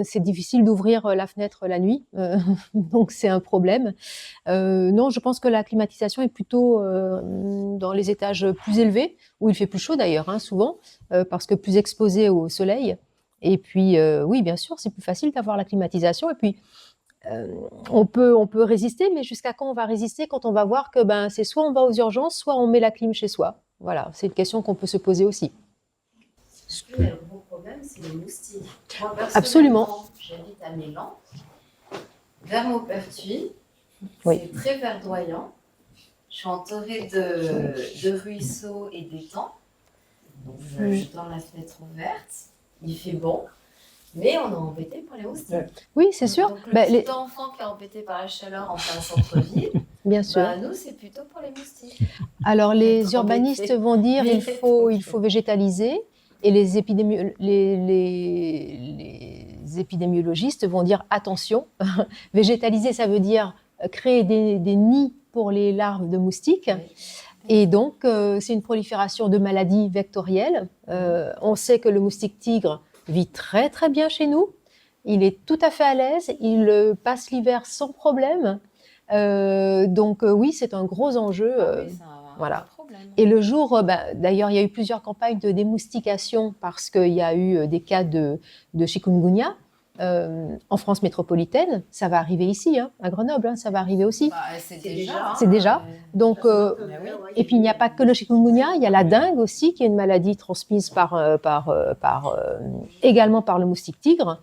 c'est difficile d'ouvrir la fenêtre la nuit. Donc, c'est un problème. Non, je pense que la climatisation est plutôt dans les étages plus élevés, où il fait plus chaud d'ailleurs, souvent, parce que plus exposé au soleil. Et puis, oui, bien sûr, c'est plus facile d'avoir la climatisation. Et puis, on peut résister, mais jusqu'à quand on va résister quand on va voir que c'est soit on va aux urgences, soit on met la clim chez soi. Voilà, c'est une question qu'on peut se poser aussi. Je trouve que le gros problème, c'est les moustiques. Moi, Absolument. J'habite à Mélan, vers Maupertuis. Oui. C'est très verdoyant. Je suis entourée de ruisseaux et d'étangs. Donc, je dors la fenêtre ouverte. Il fait bon. Mais on est embêté par les moustiques. Oui, c'est sûr. Donc, le petit enfant qui est embêté par la chaleur en plein centre-ville, bien sûr. Nous, c'est plutôt pour les moustiques. Alors, les urbanistes vont dire il faut végétaliser. Et les épidémiologistes vont dire attention, végétaliser, ça veut dire créer des nids pour les larves de moustiques. Oui. Et donc, c'est une prolifération de maladies vectorielles. On sait que le moustique tigre vit très très bien chez nous. Il est tout à fait à l'aise. Il passe l'hiver sans problème. Donc oui, c'est un gros enjeu. Voilà. Et le jour, d'ailleurs, il y a eu plusieurs campagnes de démoustication parce qu'il y a eu des cas de chikungunya en France métropolitaine. Ça va arriver ici, à Grenoble, ça va arriver aussi. C'est déjà. C'est déjà. Donc, et puis il n'y a pas que le chikungunya, il y a la dengue aussi, qui est une maladie transmise également par le moustique tigre.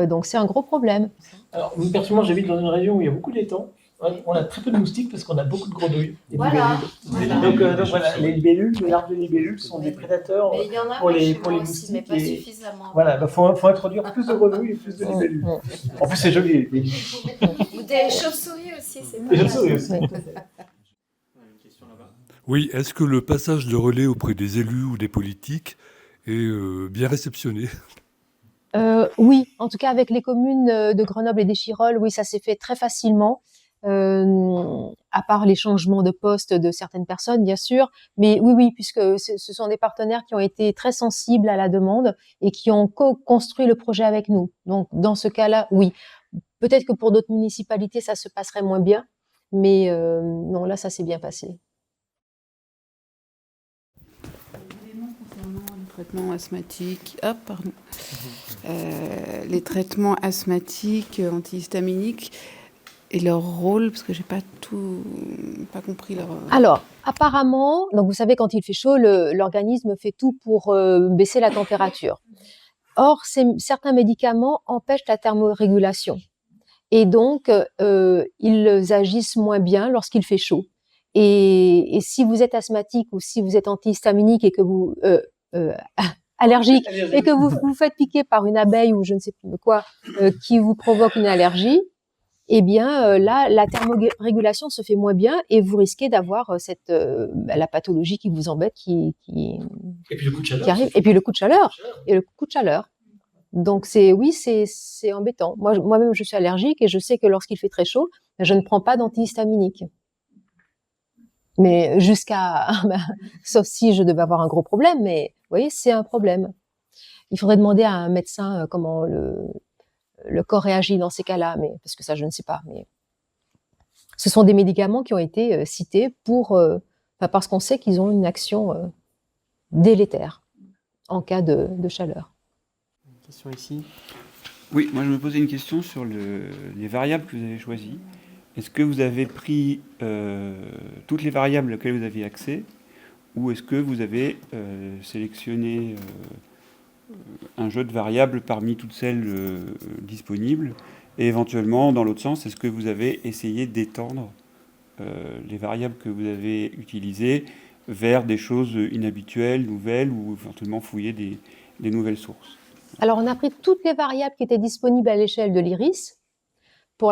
Donc c'est un gros problème. Alors, personnellement, j'habite dans une région où il y a beaucoup d'étangs. On a très peu de moustiques parce qu'on a beaucoup de grenouilles. Voilà. Donc voilà, les libellules, les larves de libellules sont des prédateurs pour les moustiques. Mais pas suffisamment. Voilà, il faut introduire plus de grenouilles et plus de libellules. En plus, c'est joli. Ou des chauves-souris aussi, c'est des chauves-souris aussi. Oui, est-ce que le passage de relais auprès des élus ou des politiques est bien réceptionné ? Oui, en tout cas avec les communes de Grenoble et d'Échirolles, oui, ça s'est fait très facilement. À part les changements de poste de certaines personnes, bien sûr, mais oui, puisque ce sont des partenaires qui ont été très sensibles à la demande et qui ont co-construit le projet avec nous. Donc, dans ce cas-là, oui. Peut-être que pour d'autres municipalités, ça se passerait moins bien, mais non, là, ça s'est bien passé. Concernant les traitements asthmatiques, les traitements asthmatiques, antihistaminiques, et leur rôle, parce que j'ai pas compris leur... Alors, apparemment, donc vous savez, quand il fait chaud, l'organisme fait tout pour baisser la température. Or, certains médicaments empêchent la thermorégulation. Et donc, ils agissent moins bien lorsqu'il fait chaud. Et si vous êtes asthmatique ou si vous êtes antihistaminique et que vous... allergique, et que vous vous faites piquer par une abeille ou je ne sais plus quoi, qui vous provoque une allergie, eh bien là, la thermorégulation se fait moins bien et vous risquez d'avoir la pathologie qui vous embête, et puis le coup de chaleur, qui arrive, et puis le coup de chaleur. Donc c'est embêtant. Moi-même, je suis allergique et je sais que lorsqu'il fait très chaud, je ne prends pas d'antihistaminique. Mais sauf si je devais avoir un gros problème, mais vous voyez, c'est un problème. Il faudrait demander à un médecin comment le corps réagit dans ces cas-là, mais parce que ça, je ne sais pas. Mais ce sont des médicaments qui ont été cités parce qu'on sait qu'ils ont une action délétère en cas de chaleur. Une question ici. Oui, moi je me posais une question sur les variables que vous avez choisies. Est-ce que vous avez pris toutes les variables auxquelles vous aviez accès, ou est-ce que vous avez sélectionné un jeu de variables parmi toutes celles disponibles, et éventuellement, dans l'autre sens, est-ce que vous avez essayé d'étendre les variables que vous avez utilisées vers des choses inhabituelles, nouvelles, ou éventuellement fouiller des nouvelles sources? Alors, on a pris toutes les variables qui étaient disponibles à l'échelle de l'IRIS pour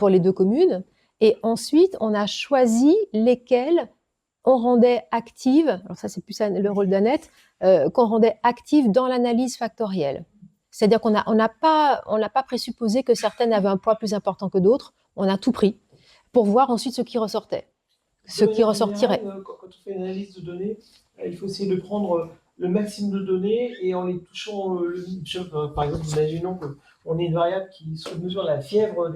les deux communes, et ensuite, on a choisi lesquelles on rendait actives, alors ça c'est plus le rôle d'Annette, qu'on rendait actives dans l'analyse factorielle. C'est-à-dire qu'on n'a pas présupposé que certaines avaient un poids plus important que d'autres. On a tout pris pour voir ensuite ce qui ressortait, ce qui ressortirait. Quand on fait une analyse de données, il faut essayer de prendre le maximum de données et en les touchant, par exemple, imaginons qu'on ait une variable qui mesure la fièvre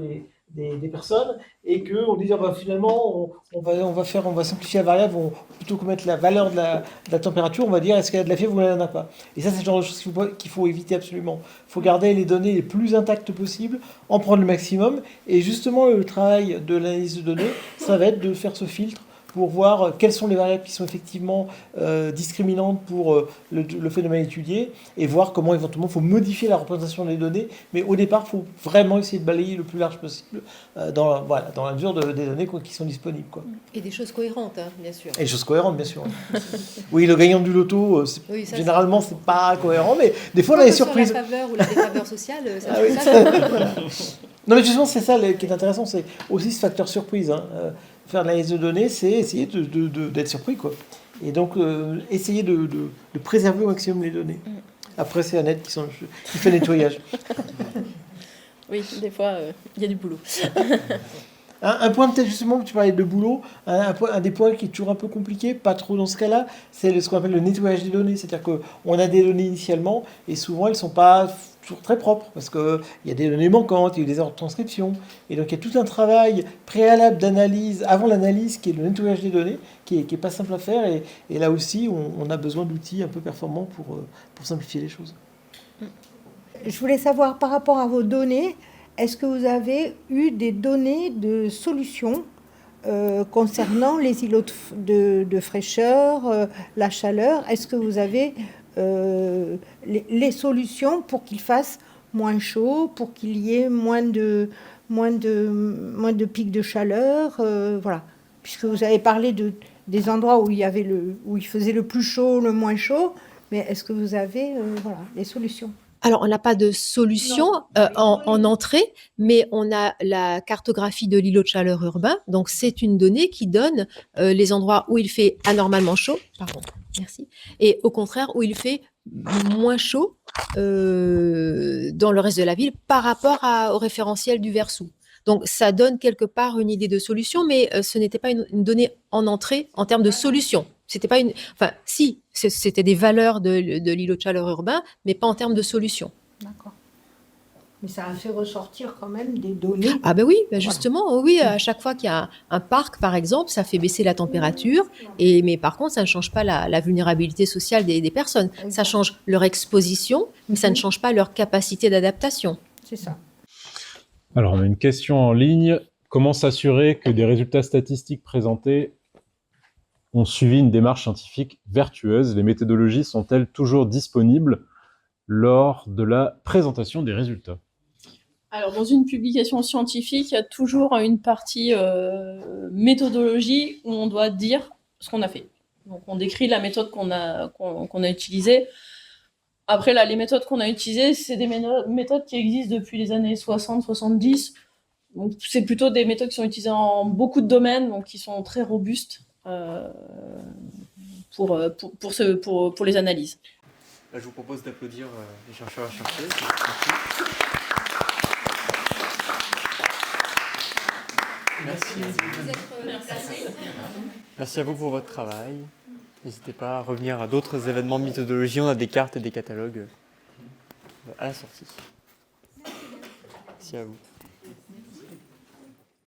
des personnes et qu'on dit finalement on va simplifier la variable, plutôt que mettre la valeur de la température, on va dire est-ce qu'il y a de la fièvre ou il n'y en a pas. Et ça, c'est le genre de choses qu'il faut éviter absolument. Il faut garder les données les plus intactes possibles, en prendre le maximum, et justement le travail de l'analyse de données, ça va être de faire ce filtre pour voir quelles sont les variables qui sont effectivement discriminantes pour le phénomène étudié, et voir comment éventuellement il faut modifier la représentation des données. Mais au départ, il faut vraiment essayer de balayer le plus large possible dans la mesure des données qui sont disponibles. Et des choses cohérentes, hein, bien sûr. Et des choses cohérentes, bien sûr. Oui, le gagnant du loto, généralement, c'est pas cohérent, mais des fois, on a des surprises. Sur la faveur ou la défaveur sociale, ça ah oui, voilà. Non, mais justement, c'est ça qui est intéressant, c'est aussi ce facteur surprise. Faire de l'analyse de données, c'est essayer d'être surpris, quoi. Et donc, essayer de préserver au maximum les données. Après, c'est Annette qui fait le nettoyage. Oui, des fois, il y a du boulot. Un point peut-être justement, tu parlais de boulot, un des points qui est toujours un peu compliqué, pas trop dans ce cas-là, c'est ce qu'on appelle le nettoyage des données. C'est-à-dire qu'on a des données initialement et souvent elles ne sont pas toujours très propres parce qu'il y a des données manquantes, il y a eu des erreurs de transcription. Et donc il y a tout un travail préalable d'analyse, avant l'analyse, qui est le nettoyage des données, qui est pas simple à faire. Et là aussi, on a besoin d'outils un peu performants pour simplifier les choses. Je voulais savoir par rapport à vos données, est-ce que vous avez eu des données de solutions concernant les îlots de fraîcheur, la chaleur? Est-ce que vous avez les solutions pour qu'il fasse moins chaud, pour qu'il y ait moins de pics de chaleur, voilà. Puisque vous avez parlé des endroits où il faisait le plus chaud, le moins chaud, mais est-ce que vous avez les solutions? Alors, on n'a pas de solution en entrée, mais on a la cartographie de l'îlot de chaleur urbain. Donc, c'est une donnée qui donne les endroits où il fait anormalement chaud, merci, et au contraire où il fait moins chaud dans le reste de la ville par rapport au référentiel du Versou. Donc, ça donne quelque part une idée de solution, mais ce n'était pas une donnée en entrée en termes de solution. C'était pas si, c'était des valeurs de l'îlot de chaleur urbain, mais pas en termes de solution. D'accord. Mais ça a fait ressortir quand même des données. Ah ben oui, justement, oui, à chaque fois qu'il y a un parc, par exemple, ça fait baisser la température, mais par contre, ça ne change pas la vulnérabilité sociale des personnes. Ça change leur exposition, mais ça ne change pas leur capacité d'adaptation. C'est ça. Alors, on a une question en ligne. Comment s'assurer que des résultats statistiques présentés ont suivi une démarche scientifique vertueuse? Les méthodologies sont-elles toujours disponibles lors de la présentation des résultats? Alors, dans une publication scientifique, il y a toujours une partie méthodologie où on doit dire ce qu'on a fait. Donc, on décrit la méthode qu'on a utilisée. Après, là, les méthodes qu'on a utilisées, c'est des méthodes qui existent depuis les années 60-70. Donc, c'est plutôt des méthodes qui sont utilisées en beaucoup de domaines, donc qui sont très robustes pour les analyses. Là, je vous propose d'applaudir les chercheurs et chercheuses. Merci à vous pour votre travail. N'hésitez pas à revenir à d'autres événements de méthodologie. On a des cartes et des catalogues à la sortie. Merci à vous.